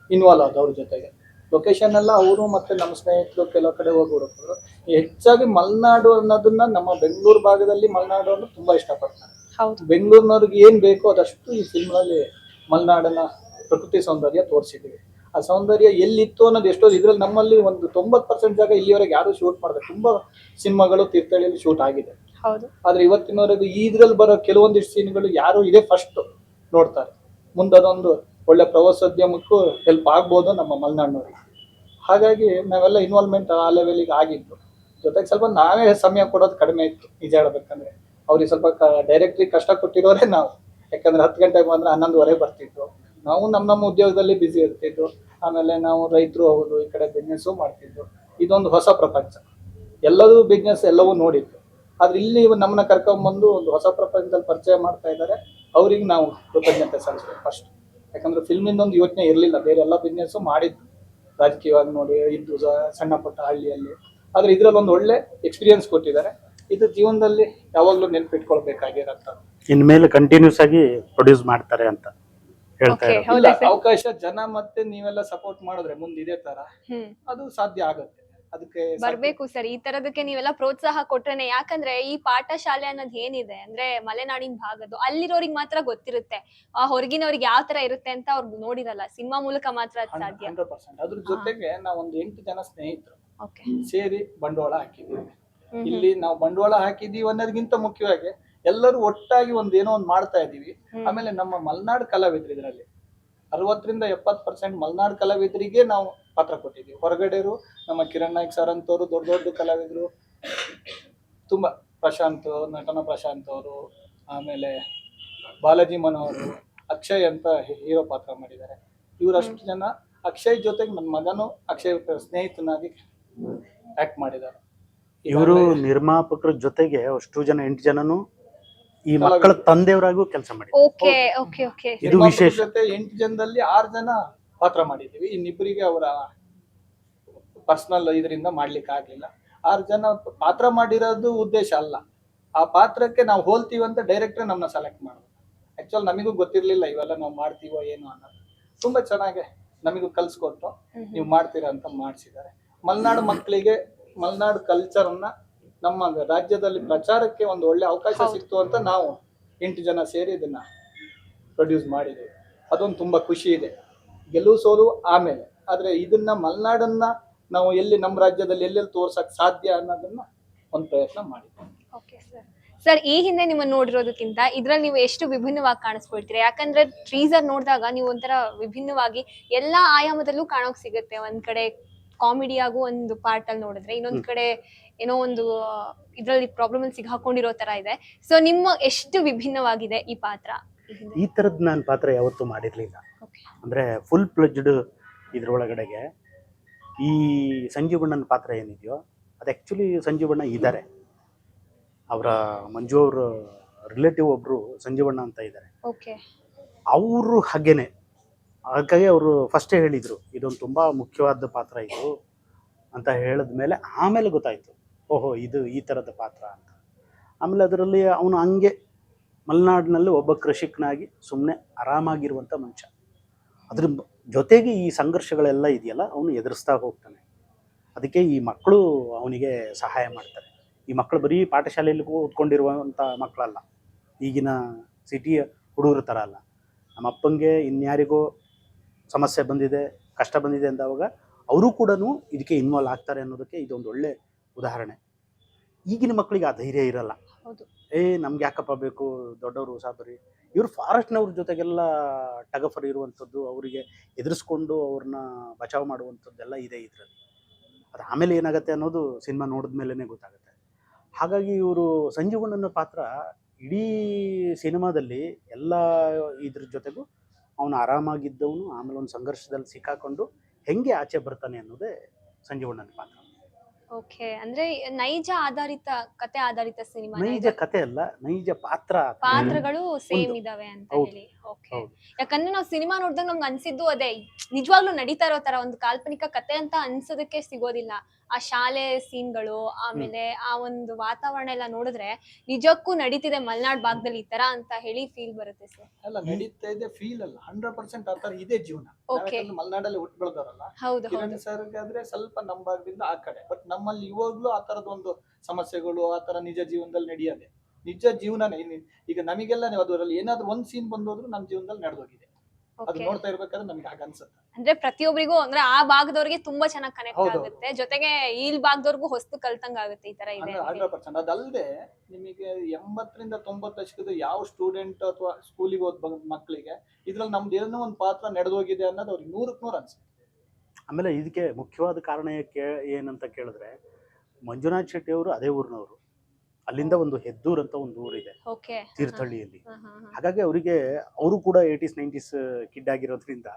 ಇನ್ವಾಲ್ವ್ ಆದ ಅವ್ರ ಜೊತೆಗೆ. ಲೊಕೇಶನ್ ಎಲ್ಲ ಅವರು ಮತ್ತೆ ನಮ್ಮ ಸ್ನೇಹಿತರು ಕೆಲವು ಕಡೆ ಹೋಗಿ ಹುಡುಕರು. ಹೆಚ್ಚಾಗಿ ಮಲೆನಾಡು ಅನ್ನೋದನ್ನ ನಮ್ಮ ಬೆಂಗಳೂರು ಭಾಗದಲ್ಲಿ ಮಲೆನಾಡು ಅನ್ನೋದು ತುಂಬಾ ಇಷ್ಟಪಡ್ತಾರೆ. ಬೆಂಗಳೂರಿನವ್ರಿಗೆ ಏನ್ ಬೇಕೋ ಅದಷ್ಟು ಈ ಫಿಲ್ಮ್ನಲ್ಲಿ ಮಲೆನಾಡನ್ನ ಪ್ರಕೃತಿ ಸೌಂದರ್ಯ ತೋರಿಸಿದ್ವಿ. ಆ ಸೌಂದರ್ಯ ಎಲ್ಲಿತ್ತು ಅನ್ನೋದು ಎಷ್ಟೋ ಇದ್ರಲ್ಲಿ ನಮ್ಮಲ್ಲಿ ಒಂದು 90% ಜಾಗ ಇಲ್ಲಿವರೆಗೆ ಯಾರು ಶೂಟ್ ಮಾಡಿದೆ. ತುಂಬಾ ಸಿನಿಮಾಗಳು ತೀರ್ಥಹಳ್ಳಿಯಲ್ಲಿ ಶೂಟ್ ಆಗಿದೆ, ಆದ್ರೆ ಇವತ್ತಿನವರೆಗೂ ಇದ್ರಲ್ಲಿ ಬರೋ ಕೆಲವೊಂದಿಷ್ಟು ಸೀನ್ಗಳು ಯಾರು ಇದೇ ಫಸ್ಟ್ ನೋಡ್ತಾರೆ. ಮುಂದೆ ಅದೊಂದು ಒಳ್ಳೆ ಪ್ರವಾಸೋದ್ಯಮಕ್ಕೂ ಹೆಲ್ಪ್ ಆಗ್ಬೋದು ನಮ್ಮ ಮಲೆನಾಡಿನವ್ರಿಗೆ. ಹಾಗಾಗಿ ನಾವೆಲ್ಲ ಇನ್ವಾಲ್ವ್ಮೆಂಟ್ ಆ ಲೆವೆಲಿಗೆ ಆಗಿದ್ದು. ಜೊತೆಗೆ ಸ್ವಲ್ಪ ನಾವೇ ಸಮಯ ಕೊಡೋದು ಕಡಿಮೆ ಇತ್ತು ನಿಜ ಹೇಳ್ಬೇಕಂದ್ರೆ. ಅವ್ರಿಗೆ ಸ್ವಲ್ಪ ಡೈರೆಕ್ಟ್ರಿಗೆ ಕಷ್ಟ ಕೊಟ್ಟಿರೋರೇ ನಾವು. ಯಾಕಂದ್ರೆ 10 ಗಂಟೆಗೆ ಬಂದ್ರೆ 11:30 ಬರ್ತಿತ್ತು. ನಾವು ನಮ್ಮ ಉದ್ಯೋಗದಲ್ಲಿ ಬ್ಯುಸಿ ಇರ್ತಿದ್ದು. ಆಮೇಲೆ ನಾವು ರೈತರು ಹೌದು, ಈ ಕಡೆ ಬಿಸ್ನೆಸ್ಸು ಮಾಡ್ತಿದ್ದು. ಇದೊಂದು ಹೊಸ ಪ್ರಪಂಚ, ಎಲ್ಲದೂ ಬಿಸ್ನೆಸ್ ಎಲ್ಲವೂ ನೋಡಿದ್ದು. ಆದ್ರೆ ಇಲ್ಲಿ ನಮ್ಮನ್ನ ಕರ್ಕೊಂಡ್ಬಂದು ಒಂದು ಹೊಸ ಪ್ರಪಂಚದಲ್ಲಿ ಪರಿಚಯ ಮಾಡ್ತಾ ಇದ್ದಾರೆ. ಅವ್ರಿಗೆ ನಾವು ಕೃತಜ್ಞತೆ ಸಲ್ಲಿಸ್ಬೇಕು ಫಸ್ಟ್. ಯಾಕಂದ್ರೆ ಫಿಲ್ಮಿಂದ ಒಂದು ಯೋಚನೆ ಇರಲಿಲ್ಲ, ಬೇರೆ ಎಲ್ಲ ಬಿಸ್ನೆಸ್ಸು ಮಾಡಿದ್ದು ರಾಜಕೀಯವಾಗಿ ನೋಡಿ ಇದ್ದು ಸಣ್ಣ ಪುಟ್ಟ ಹಳ್ಳಿಯಲ್ಲಿ. ಆದ್ರೆ ಇದ್ರಲ್ಲಿ ಒಂದು ಒಳ್ಳೆ ಎಕ್ಸ್ಪೀರಿಯನ್ಸ್ ಕೊಟ್ಟಿದ್ದಾರೆ. ಇದು ಜೀವನದಲ್ಲಿ ಯಾವಾಗ್ಲೂ ನೆನ್ಪಿಟ್ಕೊಳ್ಬೇಕಾಗಿರಂತ. ಇನ್ಮೇಲೆ ಕಂಟಿನ್ಯೂಸ್ ಆಗಿ ಪ್ರೊಡ್ಯೂಸ್ ಮಾಡ್ತಾರೆ ಅಂತ ಹೇಳ್ತಾ ಇದ್ದಾರೆ. ಅವಕಾಶ ಜನ ಮತ್ತೆ ನೀವೆಲ್ಲ ಸಪೋರ್ಟ್ ಮಾಡಿದ್ರೆ ಮುಂದೆ ಇದೇ ತರ ಅದು ಸಾಧ್ಯ ಆಗುತ್ತೆ. ಅದಕ್ಕೆ ಬರ್ಬೇಕು ಸರ್, ಈ ತರದಕ್ಕೆ ನೀವೆಲ್ಲ ಪ್ರೋತ್ಸಾಹ ಕೊಟ್ರೇನೆ. ಯಾಕಂದ್ರೆ ಈ ಪಾಠ ಶಾಲೆ ಅನ್ನೋದು ಏನಿದೆ ಅಂದ್ರೆ ಮಲೆನಾಡಿನ ಭಾಗದ್ದು, ಅಲ್ಲಿರೋರಿಗೆ ಮಾತ್ರ ಗೊತ್ತಿರುತ್ತೆ. ಆ ಹೊರಗಿನವ್ರಿಗೆ ಯಾವ ತರ ಇರುತ್ತೆ ಅಂತ ಅವ್ರು ನೋಡಿರಲ್ಲ, ಸಿನಿಮಾ ಮೂಲಕ ಮಾತ್ರ ಸಾಧ್ಯ. 100%. ಅದ್ರ ಜೊತೆಗೆ ನಾವು ಒಂದು 8 ಜನ ಸ್ನೇಹಿತರು ಸೇರಿ ಬಂಡವಾಳ ಹಾಕಿದ್ದೀವಿ. ಇಲ್ಲಿ ನಾವು ಬಂಡವಾಳ ಹಾಕಿದೀವಿ ಅನ್ನೋದಕ್ಕಿಂತ ಮುಖ್ಯವಾಗಿ ಎಲ್ಲರೂ ಒಟ್ಟಾಗಿ ಏನೋ ಒಂದು ಮಾಡ್ತಾ ಇದೀವಿ. ಆಮೇಲೆ ನಮ್ಮ ಮಲೆನಾಡು ಕಲಾವಿದ್ರು ಇದರಲ್ಲಿ 60-70% ಮಲೆನಾಡು ಕಲಾವಿದರಿಗೆ ನಾವು ಪಾತ್ರ ಕೊಟ್ಟಿದ್ದೀವಿ. ಹೊರಗಡೆರು ನಮ್ಮ ಕಿರಣ್ ನಾಯ್ಕ್ ಸರ್ ಅಂತವ್ರು ದೊಡ್ಡ ಕಲಾವಿದರು, ತುಂಬಾ ನಟನ ಪ್ರಶಾಂತ್ ಅವರು, ಆಮೇಲೆ ಬಾಲಾಜಿ ಮನೋಹರ್, ಅಕ್ಷಯ್ ಅಂತ ಹೀರೋ ಪಾತ್ರ ಮಾಡಿದ್ದಾರೆ. ಇವರಷ್ಟು ಜನ. ಅಕ್ಷಯ್ ಜೊತೆಗೆ ನನ್ನ ಮಗನು ಅಕ್ಷಯ್ ಸ್ನೇಹಿತನಾಗಿ ಆಕ್ಟ್ ಮಾಡಿದ್ದಾರೆ. ಇವರು ನಿರ್ಮಾಪಕರ ಜೊತೆಗೆ ಅಷ್ಟು ಜನ 8 ಜನನು ಈ ಮಕ್ಕಳ ತಂದೆಯವರಾಗೂ ಕೆಲಸ ಮಾಡಿ ಓಕೆ ಓಕೆ ಓಕೆ ಇದು ವಿಶೇಷ. ಜೊತೆ 8 ಜನದಲ್ಲಿ 6 ಜನ ಪಾತ್ರ ಮಾಡಿದ್ದೀವಿ. ಇನ್ನಿಬ್ಬರಿಗೆ ಅವರ ಪರ್ಸನಲ್ ಇದರಿಂದ ಮಾಡ್ಲಿಕ್ಕೆ ಆಗ್ಲಿಲ್ಲ. 6 ಜನ ಪಾತ್ರ ಮಾಡಿರೋದು ಉದ್ದೇಶ ಅಲ್ಲ, ಆ ಪಾತ್ರಕ್ಕೆ ನಾವು ಹೋಲ್ತೀವಿ ಅಂತ ಡೈರೆಕ್ಟರ್ ನಮ್ಮನ್ನ ಸೆಲೆಕ್ಟ್ ಮಾಡೋದು. ಆಕ್ಚುಲ್ ನಮಗೂ ಗೊತ್ತಿರ್ಲಿಲ್ಲ ಇವೆಲ್ಲ ನಾವು ಮಾಡ್ತೀವೋ ಏನು ಅನ್ನೋದು. ತುಂಬಾ ಚೆನ್ನಾಗಿ ನಮಗೂ ಕಲ್ಸ್ಕೊಟ್ಟು ನೀವು ಮಾಡ್ತೀರಾ ಅಂತ ಮಾಡಿಸಿದ್ದಾರೆ. ಮಲೆನಾಡು ಮಕ್ಕಳಿಗೆ ಮಲೆನಾಡು ಕಲ್ಚರ್ನ ನಮ್ಮ ರಾಜ್ಯದಲ್ಲಿ ಪ್ರಚಾರಕ್ಕೆ ಒಂದು ಒಳ್ಳೆ ಅವಕಾಶ ಸಿಕ್ತು ಅಂತ ನಾವು 8 ಜನ ಸೇರಿ ಇದನ್ನ ಪ್ರೊಡ್ಯೂಸ್ ಮಾಡಿದ್ದೇವೆ. ಅದೊಂದು ತುಂಬಾ ಖುಷಿ ಇದೆ. ಗೆಲುವು ಸೋಲು ಆಮೇಲೆ, ಆದ್ರೆ ಇದನ್ನ ಮಲೆನಾಡನ್ನ ನಾವು ಎಲ್ಲಿ ನಮ್ಮ ರಾಜ್ಯದಲ್ಲಿ ಎಲ್ಲೆಲ್ಲಿ ತೋರ್ಸಕ್ ಸಾಧ್ಯ ಅನ್ನೋದನ್ನ ಒಂದು ಪ್ರಯತ್ನ ಮಾಡಿದ್ದೇವೆ. Okay sir. ಸರ್, ಈ ಹಿಂದೆ ನಿಮ್ಮನ್ನ ನೋಡಿರೋದಕ್ಕಿಂತ ಇದ್ರಲ್ಲಿ ನೀವು ಎಷ್ಟು ವಿಭಿನ್ನವಾಗಿ ಕಾಣಿಸ್ಕೊಳ್ತೀರಾ? ಯಾಕಂದ್ರೆ ಟ್ರೀಸರ್ ನೋಡಿದಾಗ ನೀವು ಒಂಥರ ವಿಭಿನ್ನವಾಗಿ ಎಲ್ಲಾ ಆಯಾಮದಲ್ಲೂ ಕಾಣೋಕ್ ಸಿಗುತ್ತೆ. ಒಂದ್ ಕಡೆ ಕಾಮಿಡಿ ಆಗು ಒಂದು ಪಾರ್ಟ್ ಅಲ್ಲಿ ನೋಡಿದ್ರೆ, ಇನ್ನೊಂದ್ ಕಡೆ ಏನೋ ಒಂದು ಇದ್ರಲ್ಲಿ ಪ್ರಾಬ್ಲಮ್ ಅಲ್ಲಿ ಸಿಗಾಕೊಂಡಿರೋ ತರ ಇದೆ. ಸೊ ನಿಮ್ಮ ಎಷ್ಟು ವಿಭಿನ್ನವಾಗಿದೆ ಈ ಪಾತ್ರ? ಈ ತರದ್ ನಾನು ಪಾತ್ರ ಯಾವತ್ತೂ ಮಾಡಿರ್ಲಿಲ್ಲ. Okay. ಅಂದ್ರೆ ಫುಲ್ ಪ್ಲೆಜ್ಡ್ ಇದ್ರೊಳಗಡೆಗೆ ಈ ಸಂಜೀವಣ್ಣನ ಪಾತ್ರ ಏನಿದೆಯೋ ಅದು ಆ್ಯಕ್ಚುಲಿ ಸಂಜೀವಣ್ಣ ಇದ್ದಾರೆ. ಅವರ ಮಂಜು ಅವ್ರ ರಿಲೇಟಿವ್ ಒಬ್ರು ಸಂಜೀವಣ್ಣ ಅಂತ ಇದ್ದಾರೆ. ಓಕೆ. ಅವರು ಹಾಗೇನೆ, ಹಾಗಾಗಿ ಅವರು ಫಸ್ಟೇ ಹೇಳಿದರು ಇದೊಂದು ತುಂಬ ಮುಖ್ಯವಾದ ಪಾತ್ರ ಇದು ಅಂತ ಹೇಳಿದ್ಮೇಲೆ ಆಮೇಲೆ ಗೊತ್ತಾಯಿತು, ಓಹೋ ಇದು ಈ ಥರದ ಪಾತ್ರ ಅಂತ. ಆಮೇಲೆ ಅದರಲ್ಲಿ ಅವನು ಹಂಗೆ ಮಲೆನಾಡಿನಲ್ಲಿ ಒಬ್ಬ ಕೃಷಿಕನಾಗಿ ಸುಮ್ಮನೆ ಆರಾಮಾಗಿರುವಂಥ ಮನುಷ್ಯ, ಅದ್ರ ಜೊತೆಗೆ ಈ ಸಂಘರ್ಷಗಳೆಲ್ಲ ಇದೆಯಲ್ಲ ಅವನು ಎದುರಿಸ್ತಾ ಹೋಗ್ತಾನೆ. ಅದಕ್ಕೆ ಈ ಮಕ್ಕಳು ಅವನಿಗೆ ಸಹಾಯ ಮಾಡ್ತಾರೆ. ಈ ಮಕ್ಕಳು ಬರೀ ಪಾಠಶಾಲೆಯಲ್ಲಿ ಓದ್ಕೊಂಡಿರುವಂಥ ಮಕ್ಕಳಲ್ಲ, ಈಗಿನ ಸಿಟಿಯ ಹುಡುಗರ ಥರ ಅಲ್ಲ. ನಮ್ಮ ಅಪ್ಪಂಗೆ ಇನ್ಯಾರಿಗೋ ಸಮಸ್ಯೆ ಬಂದಿದೆ, ಕಷ್ಟ ಬಂದಿದೆ ಅಂದಾಗ ಅವರು ಕೂಡ ಇದಕ್ಕೆ ಇನ್ವಾಲ್ವ್ ಆಗ್ತಾರೆ ಅನ್ನೋದಕ್ಕೆ ಇದೊಂದು ಒಳ್ಳೆ ಉದಾಹರಣೆ. ಈಗಿನ ಮಕ್ಕಳಿಗೆ ಆ ಧೈರ್ಯ ಇರಲ್ಲ. ಹೌದು. ನಮ್ಗೆ ಯಾಕಪ್ಪ ಬೇಕು, ದೊಡ್ಡವರು ಸಾಬರಿ. ಇವರು ಫಾರೆಸ್ಟ್ನವ್ರ ಜೊತೆಗೆಲ್ಲ ಟಗಫರ್ ಇರುವಂಥದ್ದು, ಅವರಿಗೆ ಎದುರಿಸ್ಕೊಂಡು ಅವ್ರನ್ನ ಬಚಾವ್ ಮಾಡುವಂಥದ್ದೆಲ್ಲ ಇದೆ ಇದರಲ್ಲಿ. ಅದು ಆಮೇಲೆ ಏನಾಗುತ್ತೆ ಅನ್ನೋದು ಸಿನಿಮಾ ನೋಡಿದ ಮೇಲೇ ಗೊತ್ತಾಗುತ್ತೆ. ಹಾಗಾಗಿ ಇವರು ಸಂಜೀವಣ್ಣನ ಪಾತ್ರ ಇಡೀ ಸಿನಿಮಾದಲ್ಲಿ ಎಲ್ಲ ಇದ್ರ ಜೊತೆಗೂ ಅವನು ಆರಾಮಾಗಿದ್ದವನು, ಆಮೇಲೆ ಒಂದು ಸಂಘರ್ಷದಲ್ಲಿ ಸಿಕ್ಕಾಕೊಂಡು ಹೆಂಗೆ ಆಚೆ ಬರ್ತಾನೆ ಅನ್ನೋದೇ ಸಂಜೀವಣ್ಣನ ಪಾತ್ರ. ಓಕೆ. ಅಂದ್ರೆ ನೈಜ ಆಧಾರಿತ ಕತೆ ಆಧಾರಿತ ಸಿನಿಮಾ. ನೈಜ ಕತೆ ಅಲ್ಲ, ನೈಜ ಪಾತ್ರಗಳು ಸೇಮ್ ಇದಾವೆ ಅಂತ ಹೇಳಿ. ಓಕೆ. ಯಾಕಂದ್ರೆ ನಾವು ಸಿನಿಮಾ ನೋಡಿದಾಗ ನಮ್ಗೆ ಅನ್ಸಿದ್ದು ಅದೇ, ನಿಜವಾಗ್ಲೂ ನಡೀತಾ ಇರೋ ತರ ಒಂದು ಕಾಲ್ಪನಿಕ ಕತೆ ಅಂತ ಅನ್ಸೋದಕ್ಕೆ ಸಿಗೋದಿಲ್ಲ. ಆ ಶಾಲೆ ಸೀನ್ಗಳು, ಆಮೇಲೆ ಆ ಒಂದು ವಾತಾವರಣ ಎಲ್ಲ ನೋಡಿದ್ರೆ ನಿಜಕ್ಕೂ ನಡೀತಿದೆ ಮಲೆನಾಡ್ ಭಾಗದಲ್ಲಿ ಈ ತರ ಅಂತ ಹೇಳಿ ಫೀಲ್ ಬರುತ್ತೆ ಸರ್. ಎಲ್ಲ ನಡೀತಾ ಇದೆ, ಫೀಲ್ ಅಲ್ಲ, 100% ಆ ತರ ಇದೆ ಜೀವನ. ಮಲೆನಾಡಲ್ಲಿ ಹುಟ್ಟು ಬೆಳೆದವರಲ್ಲ. ಹೌದು. ಕಿರಣ್ ಸರ್ಗಾದ್ರೆ ಸ್ವಲ್ಪ ನಮ್ಮ ಭಾಗದಿಂದ ಆ ಕಡೆ, ಬಟ್ ನಮ್ಮಲ್ಲಿ ಇವಾಗ್ಲೂ ಆ ತರದೊಂದು ಸಮಸ್ಯೆಗಳು ಆ ತರ ನಿಜ ಜೀವನದಲ್ಲಿ ನಡೆಯೋದೆ. ನಿಜ ಜೀವನನೇ ಈಗ ನಮಗೆಲ್ಲ ಅದರಲ್ಲಿ ಏನಾದ್ರು ಒಂದ್ ಸೀನ್ ಬಂದೋದ್ರು ನಮ್ಮ ಜೀವನದಲ್ಲಿ ನಡೆದೋಗಿದೆ. ಅದು ನೋಡ್ತಾ ಇರ್ಬೇಕಾದ್ರೆ ನಮ್ಗೆ ಹಾಗೆ ಅನ್ಸುತ್ತೆ. ಅಂದ್ರೆ ಪ್ರತಿಯೊಬ್ಬರಿಗೂ ಅಂದ್ರೆ ಆ ಭಾಗದವ್ರಿಗೆ ತುಂಬಾ ಚೆನ್ನಾಗಿ ಕನೆಕ್ಟ್ ಆಗುತ್ತೆ, ಜೊತೆಗೆ ಈ ಭಾಗದವ್ರಿಗೂ ಹೊಸ್ತು ಕಲ್ತಂಗ ಆಗುತ್ತೆ ಈ ತರ ಇದೆ. 100%. ಅದಲ್ಲದೆ ನಿಮಗೆ 80ರಿಂದ 90 ದಶಕದ ಯಾವ ಸ್ಟೂಡೆಂಟ್ ಅಥವಾ ಸ್ಕೂಲಿಗೆ ಹೋದ್ ಮಕ್ಕಳಿಗೆ ಇದ್ರಲ್ಲಿ ನಮ್ದು ಏನೋ ಒಂದು ಪಾತ್ರ ನಡೆದೋಗಿದೆ ಅನ್ನೋದು ಅವ್ರಿಗೆ 100ಕ್ಕೆ 100 ಅನ್ಸುತ್ತೆ. ಆಮೇಲೆ ಇದಕ್ಕೆ ಮುಖ್ಯವಾದ ಕಾರಣ ಏನಂತ ಕೇಳಿದ್ರೆ, ಮಂಜುನಾಥ್ ಶೆಟ್ಟಿ ಅವರು ಅದೇ ಊರಿನವರು. ಅಲ್ಲಿಂದ ಒಂದು ಹೆದ್ದೂರ್ ಅಂತ ಒಂದು ಊರಿದೆ ತೀರ್ಥಹಳ್ಳಿಯಲ್ಲಿ. ಹಾಗಾಗಿ ಅವರು ಕೂಡ 80s 90s ಕಿಡ್ ಆಗಿರೋದ್ರಿಂದ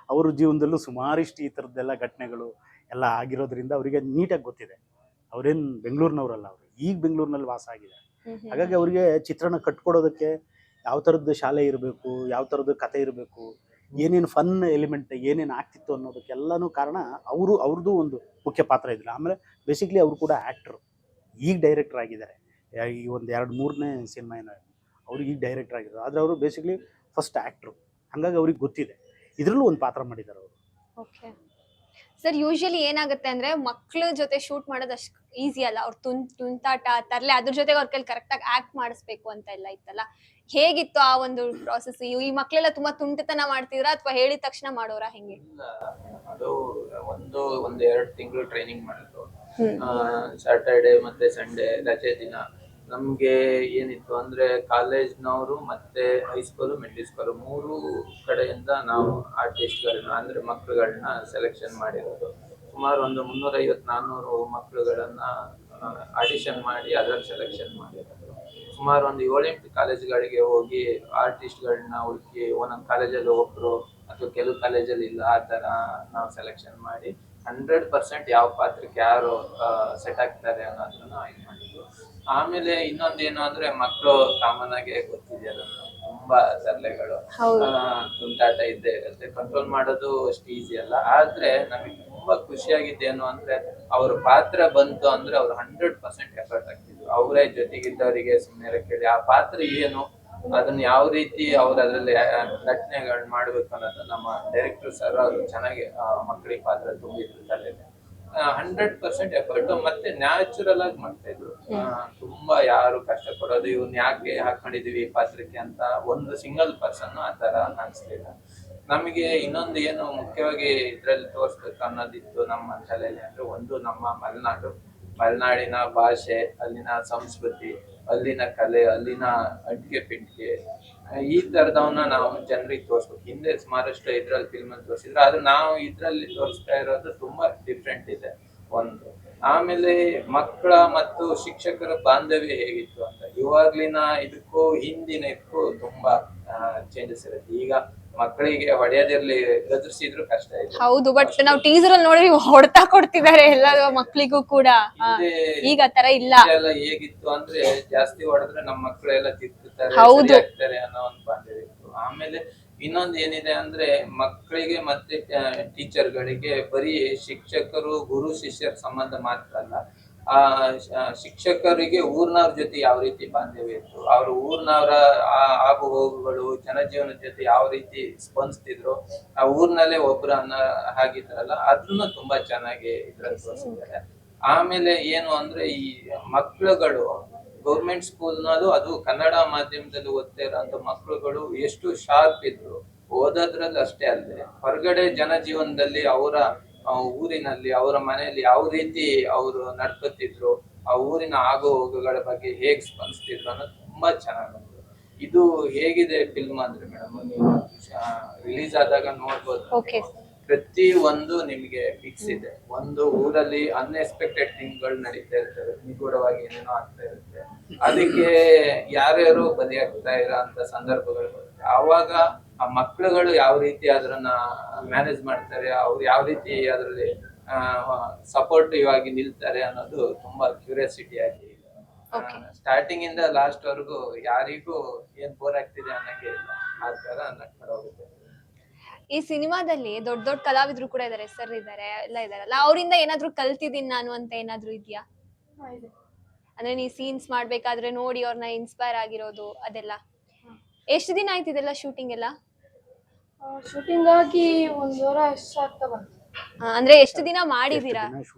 ಅವ್ರ ಜೀವನದಲ್ಲೂ ಸುಮಾರಿಷ್ಟು ಈ ಥರದ್ದೆಲ್ಲ ಘಟನೆಗಳು ಎಲ್ಲ ಆಗಿರೋದ್ರಿಂದ ಅವರಿಗೆ ನೀಟಾಗಿ ಗೊತ್ತಿದೆ. ಅವ್ರೇನು ಬೆಂಗಳೂರಿನವರಲ್ಲ, ಅವರು ಈಗ ಬೆಂಗಳೂರಿನಲ್ಲಿ ವಾಸ ಆಗಿದೆ. ಹಾಗಾಗಿ ಅವರಿಗೆ ಚಿತ್ರಣ ಕಟ್ಕೊಡೋದಕ್ಕೆ ಯಾವ ಥರದ್ದು ಶಾಲೆ ಇರಬೇಕು, ಯಾವ ಥರದ್ದು ಕತೆ ಇರಬೇಕು, ಏನೇನು ಫನ್ ಎಲಿಮೆಂಟ್ ಏನೇನು ಆಗ್ತಿತ್ತು ಅನ್ನೋದಕ್ಕೆಲ್ಲನೂ ಕಾರಣ ಅವ್ರದ್ದು ಒಂದು ಮುಖ್ಯ ಪಾತ್ರ ಇದಿಲ್ಲ. ಆಮೇಲೆ ಬೇಸಿಕ್ಲಿ ಅವರು ಕೂಡ ಆ್ಯಕ್ಟ್ರು, ಈಗ ಡೈರೆಕ್ಟರ್ ಆಗಿದ್ದಾರೆ. ಈ ಒಂದು 2-3ನೇ ಸಿನಿಮಾ ಏನೋ ಅವ್ರಿಗೆ ಈಗ ಡೈರೆಕ್ಟರ್ ಆಗಿದ್ದಾರೆ. ಆದರೆ ಅವರು ಬೇಸಿಕ್ಲಿ ಫಸ್ಟ್ ಆ್ಯಕ್ಟ್ರು, ಹಾಗಾಗಿ ಅವ್ರಿಗೆ ಗೊತ್ತಿದೆ. ಇದರಲ್ಲೂ ಒಂದು ಪಾತ್ರ ಮಾಡಿದ್ದಾರೆ ಅವರು. ಓಕೆ ಸರ್, ಯೂಶಲಿ ಏನಾಗುತ್ತೆ ಅಂದ್ರೆ ಮಕ್ಳ ಜೊತೆ ಶೂಟ್ ಮಾಡೋದು ಅಷ್ಟು ಈಸಿ ಅಲ್ಲ. ಅವ್ರು ತುಂಟಾಟ ತರ್ಲೆ, ಅದ್ರ ಜೊತೆಗೆ ಅವ್ರ ಕೈಲಿ ಕರೆಕ್ಟಾಗಿ ಆಕ್ಟ್ ಮಾಡಿಸ್ಬೇಕು ಅಂತ ಎಲ್ಲ ಇತ್ತಲ್ಲ, ಹೇಗಿತ್ತು ಆ ಒಂದು ಪ್ರಾಸೆಸ್? ಈ ಮಕ್ಳೆಲ್ಲ ತುಂಬಾ ತುಂಟತನ ಮಾಡ್ತಿದ್ರ ಅಥವಾ ಹೇಳಿದ ತಕ್ಷಣ ಮಾಡೋರ ಹೆಂಗೆ? ಅದು ಒಂದು 2 ತಿಂಗಳು ಟ್ರೈನಿಂಗ್ ಮಾಡಿದ್ರು. ಸ್ಯಾಟರ್ಡೆ ಮತ್ತೆ ಸಂಡೇ ರಜೆ ದಿನ ನಮ್ಗೆ ಏನಿತ್ತು ಅಂದ್ರೆ ಕಾಲೇಜ್ನವರು ಮತ್ತೆ ಹೈಸ್ಕೂಲು ಮಿಡ್ಲ್ ಸ್ಕೂಲು 3 ಕಡೆಯಿಂದ ನಾವು ಆರ್ಟಿಸ್ಟ್ಗಳನ್ನ ಅಂದ್ರೆ ಮಕ್ಕಳುಗಳನ್ನ ಸೆಲೆಕ್ಷನ್ ಮಾಡಿರೋದು. ಸುಮಾರು ಒಂದು 350-400 ಮಕ್ಕಳುಗಳನ್ನ ಆಡಿಷನ್ ಮಾಡಿ ಅದರಲ್ಲಿ ಸೆಲೆಕ್ಷನ್ ಮಾಡಿರೋದು. ಸುಮಾರು ಒಂದು 7-8 ಕಾಲೇಜ್ಗಳಿಗೆ ಹೋಗಿ ಆರ್ಟಿಸ್ಟ್ಗಳನ್ನ ಹುಡುಕಿ ಒಂದೊಂದು ಕಾಲೇಜಲ್ಲಿ ಒಬ್ರು ಅಥವಾ ಕೆಲವು ಕಾಲೇಜಲ್ಲಿ ಇಲ್ಲ, ಆ ಥರ ನಾವು ಸೆಲೆಕ್ಷನ್ ಮಾಡಿ 100% ಯಾವ ಪಾತ್ರಕ್ಕೆ ಯಾರು ಸೆಟ್ ಆಗ್ತಾರೆ ಅನ್ನೋದನ್ನ ಇದು ಮಾಡಿದ್ವಿ. ಆಮೇಲೆ ಇನ್ನೊಂದೇನು ಅಂದ್ರೆ ಮಕ್ಕಳು ಕಾಮನ್ ಆಗಿ ಗೊತ್ತಿದೆಯಲ್ಲ, ತುಂಬಾ ತರಲೆಗಳು, ಹೌದು. ತುಂಟಾಟ ಇದ್ದೇ ಇರುತ್ತೆ. ಕಂಟ್ರೋಲ್ ಮಾಡೋದು ಅಷ್ಟು ಈಸಿ ಅಲ್ಲ. ಆದ್ರೆ ನಮಗೆ ತುಂಬಾ ಖುಷಿಯಾಗಿದ್ದೇನು ಅಂದ್ರೆ ಅವ್ರ ಪಾತ್ರ ಬಂತು ಅಂದ್ರೆ ಅವ್ರು 100% ಎಫರ್ಟ್ ಹಾಕ್ತಿದ್ರು. ಅವರೇ ಜೊತೆಗಿದ್ದವರಿಗೆ ಸುಮ್ಮನೆ ಕೇಳಿ ಆ ಪಾತ್ರ ಏನು, ಅದನ್ನ ಯಾವ ರೀತಿ ಅವ್ರು ಅದ್ರಲ್ಲಿ ನಟನೆಗಳು ಮಾಡ್ಬೇಕು ಅನ್ನೋದು ನಮ್ಮ ಡೈರೆಕ್ಟರ್ ಸರ್ ಅವರು ಚೆನ್ನಾಗಿ ಮಕ್ಕಳಿಗೆ ಪಾತ್ರ ತುಂಬಿದ್ರು ತಲೆಗೆ. 100% ಎಫರ್ಟ್ ಮತ್ತೆ ನ್ಯಾಚುರಲ್ ಆಗಿ ಮಾಡ್ತಾ ಇದ್ರು. ತುಂಬಾ ಯಾರು ಕಷ್ಟ ಪಡೋದು ಇವ್ನ ಯಾಕೆ ಹಾಕೊಂಡಿದೀವಿ ಈ ಪಾತ್ರಕ್ಕೆ ಅಂತ ಒಂದು ಸಿಂಗಲ್ ಪರ್ಸನ್ ಆ ತರ ಅನ್ಸ್ಲಿಲ್ಲ ನಮಗೆ. ಇನ್ನೊಂದು ಏನು ಮುಖ್ಯವಾಗಿ ಇದ್ರಲ್ಲಿ ತೋರ್ಸ್ಬೇಕು ಅನ್ನೋದಿತ್ತು ನಮ್ಮ ತಲೆಯಲ್ಲಿ ಅಂದ್ರೆ, ಒಂದು ನಮ್ಮ ಮಲೆನಾಡಿನ ಭಾಷೆ, ಅಲ್ಲಿನ ಸಂಸ್ಕೃತಿ, ಅಲ್ಲಿನ ಕಲೆ, ಅಲ್ಲಿನ ಅಡ್ಗೆ ಪಿಂಡಿಗೆ, ಈ ತರದವನ್ನ ನಾವು ಜನರಿಗೆ ತೋರಿಸ್ಬೇಕು. ಹಿಂದೆ ಸುಮಾರಷ್ಟು ಇದ್ರಲ್ಲಿ ಫಿಲ್ಮ್ ಅಲ್ಲಿ ತೋರಿಸಿದ್ರು, ಆದ್ರೆ ನಾವು ಇದ್ರಲ್ಲಿ ತೋರಿಸ್ತಾ ಇರೋದು ತುಂಬಾ ಡಿಫ್ರೆಂಟ್ ಇದೆ ಒಂದು. ಆಮೇಲೆ ಮಕ್ಕಳ ಮತ್ತು ಶಿಕ್ಷಕರ ಬಾಂಧವ್ಯ ಹೇಗಿತ್ತು ಅಂತ, ಇವಾಗ್ಲಿನ ಇದಕ್ಕೂ ಹಿಂದಿನ ಇದಕ್ಕೂ ತುಂಬಾ ಚೇಂಜಸ್ ಇರುತ್ತೆ. ಈಗ ಮಕ್ಕಳಿಗೆ ಹೊಡೆಯೋದಿರ್ಲಿ, ಗದರ್ಸಿದ್ರು ಕಷ್ಟ ಇದೆ. ಹೌದು, ಬಟ್ ನಾವು ಟೀಸರ್ ಅಲ್ಲಿ ನೋಡಿ ಹೊಡ್ತಾ ಕೊಡ್ತಿದ್ದಾರೆ ಎಲ್ಲ ಮಕ್ಳಿಗೂ ಕೂಡ. ಈಗ ಆತರ ಇಲ್ಲ. ಎಲ್ಲ ಹೇಗಿತ್ತು ಅಂದ್ರೆ, ಜಾಸ್ತಿ ಹೊಡೆದ್ರೆ ನಮ್ಮ ಮಕ್ಕಳೆಲ್ಲ ತಿರ್ತಾರೆ, ಹೌದು. ಸರಿ ಆಗ್ತಾರೆ ಅನ್ನೋ ಒಂದು ಬಾಂಧವ್ಯ ಇತ್ತು. ಆಮೇಲೆ ಇನ್ನೊಂದು ಏನಿದೆ ಅಂದ್ರೆ, ಮಕ್ಕಳಿಗೆ ಮತ್ತೆ ಟೀಚರ್ಗಳಿಗೆ ಬರೀ ಶಿಕ್ಷಕರು ಗುರು ಶಿಷ್ಯರ ಸಂಬಂಧ ಮಾತ್ರ ಅಲ್ಲ, ಶಿಕ್ಷಕರಿಗೆ ಊರ್ನವ್ರ ಜೊತೆ ಯಾವ ರೀತಿ ಬಾಂಧವ್ಯ ಇತ್ತು, ಅವ್ರ ಊರ್ನವರ ಆಗು ಹೋಗುಗಳು, ಜನಜೀವನದ ಜೊತೆ ಯಾವ ರೀತಿ ಸ್ಪಂದಿಸ್ತಿದ್ರು, ಆ ಊರ್ನಲ್ಲೇ ಒಬ್ರು ಅನ್ನೋ ಹಾಗಿದ್ರಲ್ಲ, ಅದನ್ನ ತುಂಬಾ ಚೆನ್ನಾಗಿ ಇದ್ರಲ್ಲಿ ತೋರಿಸಿದ್ದಾರೆ. ಆಮೇಲೆ ಏನು ಅಂದ್ರೆ, ಈ ಮಕ್ಕಳುಗಳು ಗೌರ್ಮೆಂಟ್ ಸ್ಕೂಲ್ನದು ಅದು ಕನ್ನಡ ಮಾಧ್ಯಮದಲ್ಲಿ ಓದ್ತಾ ಇರೋಂಥ ಮಕ್ಕಳುಗಳು ಎಷ್ಟು ಶಾರ್ಪ್ ಇದ್ರು, ಓದೋದ್ರಲ್ಲಿ ಅಷ್ಟೇ ಅಲ್ಲದೆ ಹೊರಗಡೆ ಜನಜೀವನದಲ್ಲಿ ಅವರ ಊರಿನಲ್ಲಿ ಅವರ ಮನೆಯಲ್ಲಿ ಯಾವ ರೀತಿ ಅವರು ನಡ್ಕೊತಿದ್ರು, ಆ ಊರಿನ ಆಗು ಹೋಗುಗಳ ಬಗ್ಗೆ ಹೇಗ್ ಸ್ಪಂದಿಸ್ತಿದ್ರು ಅನ್ನೋದು ತುಂಬಾ ಚೆನ್ನಾಗಿ ಬಂತು. ಇದು ಹೇಗಿದೆ ಫಿಲ್ಮ್ ಅಂದ್ರೆ ಮೇಡಮ್, ನೀವು ರಿಲೀಸ್ ಆದಾಗ ನೋಡ್ಬೋದು, ಪ್ರತಿ ಒಂದು ನಿಮ್ಗೆ ಫಿಕ್ಸ್ ಇದೆ. ಒಂದು ಊರಲ್ಲಿ ಅನ್ಎಕ್ಸ್ಪೆಕ್ಟೆಡ್ ಥಿಂಗ್ಗಳು ನಡೀತಾ ಇರ್ತವೆ, ನಿಗೂಢವಾಗಿ ಏನೇನೋ ಆಗ್ತಾ ಇರುತ್ತೆ, ಅದಕ್ಕೆ ಯಾರ್ಯಾರು ಬಲಿಯಾಗ್ತಾ ಇರೋ ಅಂತ ಸಂದರ್ಭಗಳು ಬರುತ್ತೆ. ಆವಾಗ ಆ ಮಕ್ಕಳುಗಳು ಯಾವ ರೀತಿ ಅದನ್ನ ಮ್ಯಾನೇಜ್ ಮಾಡ್ತಾರೆ, ಅವ್ರು ಯಾವ ರೀತಿ ಅದರಲ್ಲಿ ಸಪೋರ್ಟಿವ್ ಆಗಿ ನಿಲ್ತಾರೆ ಅನ್ನೋದು ತುಂಬಾ ಕ್ಯೂರಿಯಾಸಿಟಿ ಆಗಿ ಸ್ಟಾರ್ಟಿಂಗ್ ಇಂದ ಲಾಸ್ಟ್ ವರೆಗೂ ಯಾರಿಗೂ ಏನ್ ಬೋರ್ ಆಗ್ತಿದೆ ಅನ್ನಂಗೆ ಇಲ್ಲ, ಆ ತರ ನಡ್ಕೊಂಡು ಹೋಗುತ್ತೆ. ಈ ಸಿನಿಮಾದಲ್ಲಿ ದೊಡ್ಡ ದೊಡ್ಡ ಕಲಾವಿದ್ರು ಕೂಡ ಇದಾರೆ, ಸರ್ ಇದಾರೆ, ಎಲ್ಲ ಇದಾರಲ್ಲ, ಅವರಿಂದ ಏನಾದ್ರು ಕಲ್ತಿದ್ದೀನಿ ನಾನು ಅಂತ ಏನಾದ್ರು ಇದೆಯಾ? ಅಂದ್ರೆ ನೀ ಸೀನ್ಸ್ ಮಾಡ್ಬೇಕಾದ್ರೆ ನೋಡಿ ಅವ್ರನ್ನ ಇನ್ಸ್ಪೈರ್ ಆಗಿರೋದು ಅದೆಲ್ಲ? ಎಷ್ಟು ದಿನ ಆಯ್ತು ಇದೆಲ್ಲ ಶೂಟಿಂಗ್ ಎಲ್ಲ? ಶೂಟಿಂಗ್ ಆಗಿ 1 ವಾರ ಅಷ್ಟು ಆಗ್ತಾ ಬಂತು. ಅಂದ್ರೆ ಎಷ್ಟು ದಿನ ಮಾಡಿದೀರಾ?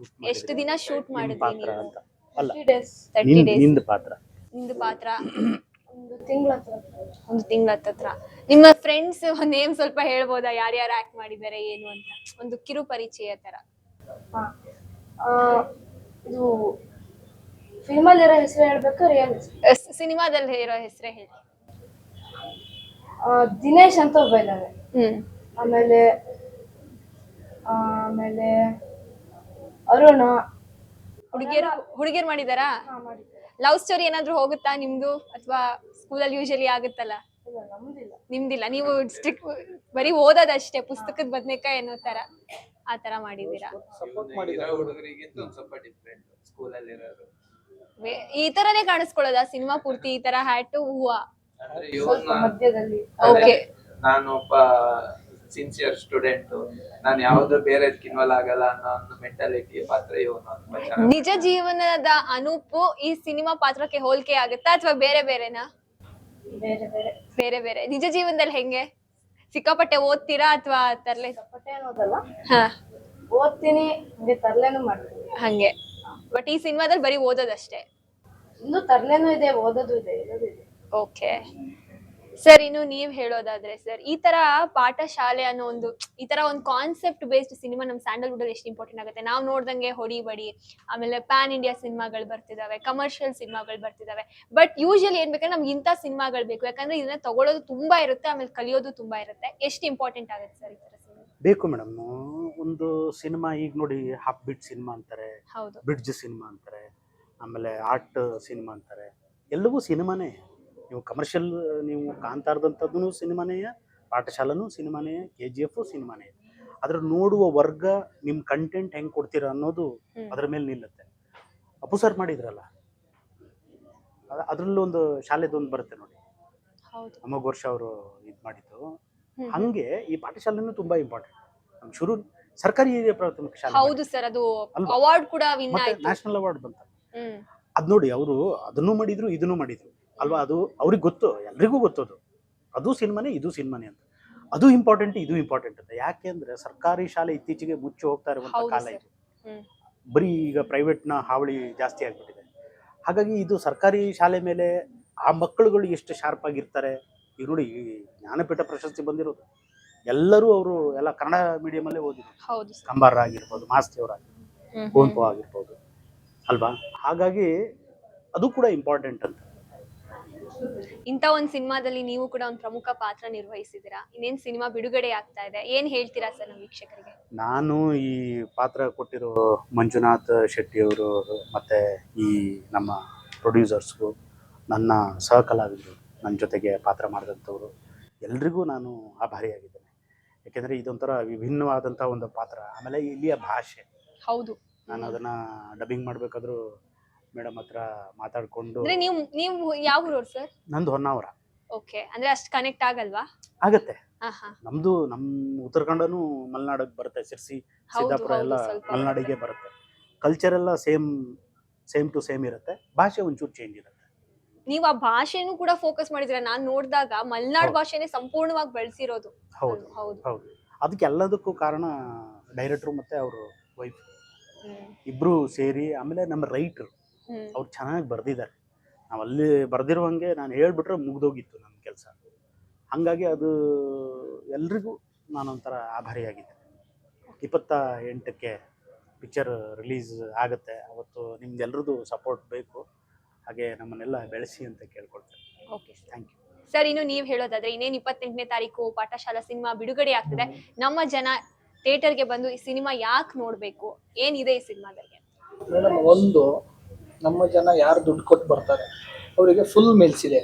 ಎಷ್ಟು ದಿನ ಶೂಟ್ ಮಾಡಿದ್ರಿ ನೀವು? ಅಂತ ಅಲ್ಲ, 30 days. 30 days. ನಿಂದ ಪಾತ್ರ ನಿಮ್ದು ಪಾತ್ರ 1 ತಿಂಗಳ ಹತ್ರ. 1 ತಿಂಗಳ ಹತ್ರ. ನಿಮ್ಮ ಫ್ರೆಂಡ್ಸ್ ನೇಮ್ ಸ್ವಲ್ಪ ಹೇಳ್ಬೋದಾ, ಯಾರ್ಯಾರು ಆಕ್ಟ್ ಮಾಡಿದ್ದಾರೆ ಏನು ಅಂತ, ಒಂದು ಕಿರು ಪರಿಚಯ ತರ? ಇದು ಫಿಲ್ಮಲ್ಲಿರೋ ಹೆಸರು ಹೇಳ್ಬೇಕಾ ರಿಯಲ್ ಹೆಸರು? ಸಿನಿಮಾದಲ್ಲಿ ಇರೋ ಹೆಸರೇ ಹೇಳಿ. ದಿನೇಶ್ ಅಂತ ಒಬ್ಬ ಇದ್ದಾನೆ. ಆಮೇಲೆ ಆಮೇಲೆ ಅರುಣ. ಹುಡುಗಿಯರು ಮಾಡಿದಾರಾ? ಲವ್ ಸ್ಟೋರಿ ಏನಾದ್ರು ಹೋಗುತ್ತಾ ನಿಮ್ದು, ಅಥವಾ ಸ್ಕೂಲಲ್ಲಿ ಯೂಶಲಿ ಆಗುತ್ತಲ್ಲ? ನಿಮ್ದಿಲ್ಲ, ನೀವು ಸ್ಟ್ರಿಕ್ಟ್ ಬರೀ ಓದೋದಷ್ಟೇ, ಪುಸ್ತಕದ ಬದನೆಕಾಯಿ ಅನ್ನೋ ತರ ಆ ತರ ಮಾಡಿದೀರಾ? ಹುಡುಗರಿಗಿಂತ ಒಂದ್ ಸ್ವಲ್ಪ ಡಿಫ್ರೆಂಟ್ ಸ್ಕೂಲಲ್ಲಿ ಇರೋರು. ಈ ತರನೇ ಕಾಣಿಸ್ಕೊಳ್ಳೋದಾ ಸಿನಿಮಾ ಪೂರ್ತಿ? ಈ ತರ ಹ್ಯಾಟ್ ಹೂವ ಅಂದ್ರೆ ಇವ್ರನ್ನ ಮಧ್ಯದಲ್ಲಿ ನಾನು ಒಬ್ಬ ಸಿನ್ಸಿಯರ್ ಸ್ಟೂಡೆಂಟ್, ನಾನು ಯಾವ್ದು ಬೇರೆ ಇನ್ವಾಲ್ವ್ ಆಗಲ್ಲ ಅನ್ನೋ ಒಂದು ಮೆಂಟಾಲಿಟಿ ಪಾತ್ರ ಇವನು. ನಿಜ ಜೀವನದ ಅನೂಪು ಈ ಸಿನಿಮಾ ಪಾತ್ರಕ್ಕೆ ಹೋಲಿಕೆ ಆಗುತ್ತಾ, ಅಥವಾ ಬೇರೆ ಬೇರೆನಾ? ಬೇರೆ ಬೇರೆ. ನಿಜ ಜೀವನದಲ್ಲಿ ಹೆಂಗೆ? ಸಿಕ್ಕಾಪಟ್ಟೆ ಓದ್ತೀರಾ ಅಥವಾ ತರ್ಲೆ? ಸಿಕ್ಕಾಪಟ್ಟೆ ಅನ್ನೋದಲ್ಲ, ಓದ್ತೀನಿ, ಹಂಗೆ ತರ್ಲೆನೂ ಮಾಡ್ತೀನಿ ಹಂಗೆ. ಬಟ್ ಈ ಸಿನಿಮಾದಲ್ಲಿ ಬರೀ ಓದೋದಷ್ಟೇ? ಇನ್ನು ತರ್ಲೆನೂ ಇದೆ, ಓದೋದು ಇದೆ, ಎಲ್ಲದೂ ಇದೆ. ಓಕೆ ಸರ್, ಇನ್ನು ನೀವ್ ಹೇಳೋದಾದ್ರೆ ಸರ್, ಈ ತರ ಪಾಠಶಾಲೆ ಅನ್ನೋ ಒಂದು, ಈ ತರ ಒಂದು ಕಾನ್ಸೆಪ್ಟ್ ಬೇಸ್ಡ್ ಸಿನಿಮಾ ನಮ್ ಸ್ಯಾಂಡಲ್ವುಡ್ ಅಲ್ಲಿ ಎಷ್ಟು ಇಂಪಾರ್ಟೆಂಟ್ ಆಗುತ್ತೆ. ನಾವ್ ನೋಡ್ದಂಗೆ ಹೊಡಿ ಬಡಿ, ಆಮೇಲೆ ಪ್ಯಾನ್ ಇಂಡಿಯಾ ಸಿನಿಮಾಗಳು ಬರ್ತಿದಾವೆ, ಕಮರ್ಷಿಯಲ್ ಸಿನಿಮಾಗಳು ಬರ್ತಿದಾವೆ. ಬಟ್ ಯೂಶಲಿ ಏನ್ ಬೇಕಂದ್ರೆ ನಮ್ಗೆ ಇಂಥ ಸಿನಿಮಾಗಳು ಬೇಕು, ಯಾಕಂದ್ರೆ ಇದನ್ನ ತಗೊಳ್ಳೋದು ತುಂಬಾ ಇರುತ್ತೆ, ಆಮೇಲೆ ಕಲಿಯೋದು ತುಂಬಾ ಇರುತ್ತೆ. ಎಷ್ಟು ಇಂಪಾರ್ಟೆಂಟ್ ಆಗುತ್ತೆ ಸರ್ ಈ ತರ ಸಿನಿಮಾ? ಬೇಕು ಮೇಡಮ್. ಒಂದು ಸಿನಿಮಾ ಈಗ ನೋಡಿ, ಹಾಫ್ ಬಿಟ್ ಸಿನಿಮಾ ಅಂತಾರೆ, ಹೌದು, ಬ್ರಿಡ್ಜ್ ಸಿನಿಮಾ ಅಂತಾರೆ, ಆಮೇಲೆ ಆರ್ಟ್ ಸಿನಿಮಾ ಅಂತಾರೆ. ಎಲ್ಲವೂ ಸಿನಿಮಾನೇ. ನೀವು ಕಮರ್ಷಿಯಲ್, ನೀವು ಕಾಂತಾರದಂಥದ್ದು ಸಿನಿಮಾನೇ, ಪಾಠಶಾಲನೂ ಸಿನಿಮಾನೇ, KGF ಸಿನಿಮಾನೇ. ಅದ್ರ ನೋಡುವ ವರ್ಗ ನಿಮ್ಮ ಕಂಟೆಂಟ್ ಹೆಂಗೆ ಕೊಡ್ತೀರಾ ಅನ್ನೋದು ಅದ್ರ ಮೇಲೆ ನಿಲ್ಲುತ್ತೆ. ಅಪ್ಪು ಸರ್ ಮಾಡಿದ್ರಲ್ಲ, ಅದರಲ್ಲೂ ಒಂದು ಶಾಲೆದೊಂದು ಬರುತ್ತೆ ನೋಡಿ, ಹೌದು. ಅಮೋಘ ವರ್ಷ ಅವರು ಇದು ಮಾಡಿದ್ದು. ಹಂಗೆ ಈ ಪಾಠಶಾಲೆನೂ ತುಂಬಾ ಇಂಪಾರ್ಟೆಂಟ್. ನಮ್ಮ ಶುರು ಸರ್ಕಾರಿ ಹಿರಿಯ ಪ್ರಾಥಮಿಕ ಶಾಲೆ ಹೌದು ಸರ್, ಅದು ಅಲ್ವಾ? ಅವಾರ್ಡ್ ಕೂಡ ವಿನ್ ಮತ್ತೆ ಆಯ್ತು. ನ್ಯಾಷನಲ್ ಅವಾರ್ಡ್ ಬಂತ. ಹ್ಮ್ ಅದ್ ನೋಡಿ, ಅವರು ಅದನ್ನು ಮಾಡಿದ್ರು ಇದನ್ನು ಮಾಡಿದ್ರು ಅಲ್ವಾ. ಅದು ಅವ್ರಿಗೆ ಗೊತ್ತು, ಎಲ್ರಿಗೂ ಗೊತ್ತದು, ಅದು ಸಿನಿಮಾನೇ ಇದು ಸಿನಿಮಾನೇ ಅಂತ. ಅದು ಇಂಪಾರ್ಟೆಂಟ್, ಇದು ಇಂಪಾರ್ಟೆಂಟ್ ಅಂತ. ಯಾಕೆ ಅಂದ್ರೆ ಸರ್ಕಾರಿ ಶಾಲೆ ಇತ್ತೀಚೆಗೆ ಮುಚ್ಚಿ ಹೋಗ್ತಾ ಇರುವಂತ ಹೌದು ಕಾಲ ಸರ್. ಇದು. ಹ್ಮ್ ಬರೀ ಈಗ ಪ್ರೈವೇಟ್ನ ಹಾವಳಿ ಜಾಸ್ತಿ ಆಗ್ಬಿಟ್ಟಿದೆ. ಹಾಗಾಗಿ ಇದು ಸರ್ಕಾರಿ ಶಾಲೆ ಮೇಲೆ ಆ ಮಕ್ಕಳುಗಳು ಎಷ್ಟು ಶಾರ್ಪ್ ಆಗಿರ್ತಾರೆ. ಈಗ ನೋಡಿ, ಈ ಜ್ಞಾನಪೀಠ ಪ್ರಶಸ್ತಿ ಬಂದಿರೋದು ಎಲ್ಲರೂ ಅವರು ಎಲ್ಲ ಕನ್ನಡ ಮೀಡಿಯಂ ಅಲ್ಲೇ ಓದಿದ್ರು. ಹೌದು ಸರ್. ಕಂಬಾರ ಆಗಿರ್ಬೋದು, ಮಾಸ್ತಿಯವ್ರ ಆಗಿರ್ಬೋದು, ಕುವೆಂಪು ಆಗಿರ್ಬೋದು ಅಲ್ವಾ. ಹಾಗಾಗಿ ಅದು ಕೂಡ ಇಂಪಾರ್ಟೆಂಟ್ ಅಂತ. ಇಂಥ ಒಂದ್ ಸಿನಿಮಾದಲ್ಲಿ ನೀವು ಕೂಡ ಒಂದು ಪ್ರಮುಖ ಪಾತ್ರ ನಿರ್ವಹಿಸಿದ್ದೀರಾ. ಇನ್ನೇನ್ ಸಿನಿಮಾ ಬಿಡುಗಡೆ ಆಗ್ತಾ ಇದೆ, ಏನ್ ಹೇಳ್ತೀರಾ ಸರ್ ನಮ್ಮ ವೀಕ್ಷಕರಿಗೆ? ನಾನು ಈ ಪಾತ್ರ ಕೊಟ್ಟಿರೋ ಮಂಜುನಾಥ್ ಶೆಟ್ಟಿಯವರು ಮತ್ತು ಈ ನಮ್ಮ ಪ್ರೊಡ್ಯೂಸರ್ಸ್ಗೂ, ನನ್ನ ಸಹಕಲಾವಿದರು, ನನ್ನ ಜೊತೆಗೆ ಪಾತ್ರ ಮಾಡಿದಂಥವ್ರು ಎಲ್ರಿಗೂ ನಾನು ಆಭಾರಿಯಾಗಿದ್ದೇನೆ. ಯಾಕೆಂದರೆ ಇದೊಂಥರ ವಿಭಿನ್ನವಾದಂಥ ಒಂದು ಪಾತ್ರ. ಆಮೇಲೆ ಇಲ್ಲಿಯ ಭಾಷೆ, ಹೌದು. ನಾನು ಅದನ್ನು ಡಬ್ಬಿಂಗ್ ಮಾಡಬೇಕಾದ್ರೂ ಮೇಡಮ್ ಹತ್ರ ಮಾತಾಡಿಕೊಂಡು. ಅಂದ್ರೆ ನೀವು ಯಾವ ಊರವ್ರು ಸರ್? ನಂದು ಹೊನ್ನಾವರ. ಓಕೆ, ಅಂದ್ರೆ ಅಷ್ಟು ಕನೆಕ್ಟ್ ಆಗಲ್ವಾ? ಆಗತ್ತೆ. ಹಾ. ನಮ್ದು ನಮ್ಮ ಉತ್ತರ ಕನ್ನಡನೂ ಮಲೆನಾಡಿಗೆ ಬರುತ್ತೆ. ಶಿರ್ಸಿ, ಹೌದು, ಸಿದ್ದಾಪುರ ಎಲ್ಲ ಹೌದು, ಸ್ವಲ್ಪ ಮಲೆನಾಡಿಗೆ ಬರುತ್ತೆ. ಕಲ್ಚರ್ ಎಲ್ಲ ಸೇಮ್ ಟು ಸೇಮ್ ಇರುತ್ತೆ, ಭಾಷೆ ಒಂಚೂರು ಚೇಂಜ್ ಇರುತ್ತೆ. ನೀವು ಆ ಭಾಷೆನೂ ಕೂಡ ಫೋಕಸ್ ಮಾಡಿದ್ರೆ ನಾನು ನೋಡಿದಾಗ ಮಲೆನಾಡು ಹೌದು. ಭಾಷೆನೇ ಸಂಪೂರ್ಣವಾಗಿ ಬೆಳೆಸಿರೋದು. ಹೌದು ಹೌದು. ಹೌದು. ಅದಕ್ಕೆ ಎಲ್ಲದಕ್ಕೂ ಕಾರಣ ಡೈರೆಕ್ಟ್ರು ಮತ್ತು ಅವರು ವೈಫ್ ಹ್ಮ್. ಇಬ್ಬರು ಸೇರಿ. ಆಮೇಲೆ ನಮ್ಮ ರೈಟ್ರು ಹ್ಮ್. ಅವ್ರು ಚೆನ್ನಾಗಿ ಬರೆದಿದ್ದಾರೆ. ನಾವು ಅಲ್ಲಿ ಬರೆದಿರುವಂಗೆ ನಾನು ಹೇಳ್ಬಿಟ್ರೆ ಮುಗ್ದೋಗಿತ್ತು ನನ್ನ ಕೆಲಸ. ಹಾಗಾಗಿ ಅದು ಎಲ್ರಿಗೂ ನಾನೊಂಥರ ಆಭಾರಿಯಾಗಿದ್ದೆ. 28ಕ್ಕೆ ಪಿಕ್ಚರ್ ರಿಲೀಸ್ ಆಗುತ್ತೆ. ಅವತ್ತು ನಿಮ್ದೆಲ್ರದ್ದು ಸಪೋರ್ಟ್ ಬೇಕು. ಹಾಗೆ ನಮ್ಮನ್ನೆಲ್ಲ ಬೆಳೆಸಿ ಅಂತ ಕೇಳ್ಕೊಳ್ತೇನೆ. Okay sir. Thank you. Sir, ಇನ್ನು ನೀವು ಹೇಳೋದಾದ್ರೆ ಇನ್ನೇನು 28ನೇ ತಾರೀಕು ಪಾಠಶಾಲಾ ಸಿನಿಮಾ ಬಿಡುಗಡೆ ಆಗ್ತಿದೆ. ನಮ್ಮ ಜನ ಥಿಯೇಟರ್ಗೆ ಬಂದು ಈ ಸಿನಿಮಾ ಯಾಕೆ ನೋಡ್ಬೇಕು, ಏನಿದೆ ಈ ಸಿನಿಮಾದಲ್ಲಿ? ಮೇಡಮ್, ಒಂದು ನಮ್ಮ ಜನ ಯಾರು ದುಡ್ಡು ಕೊಟ್ಟು ಬರ್ತಾರೆ ಅವರಿಗೆ ಫುಲ್ ಮೀಲ್ಸ್ ಇದೆ.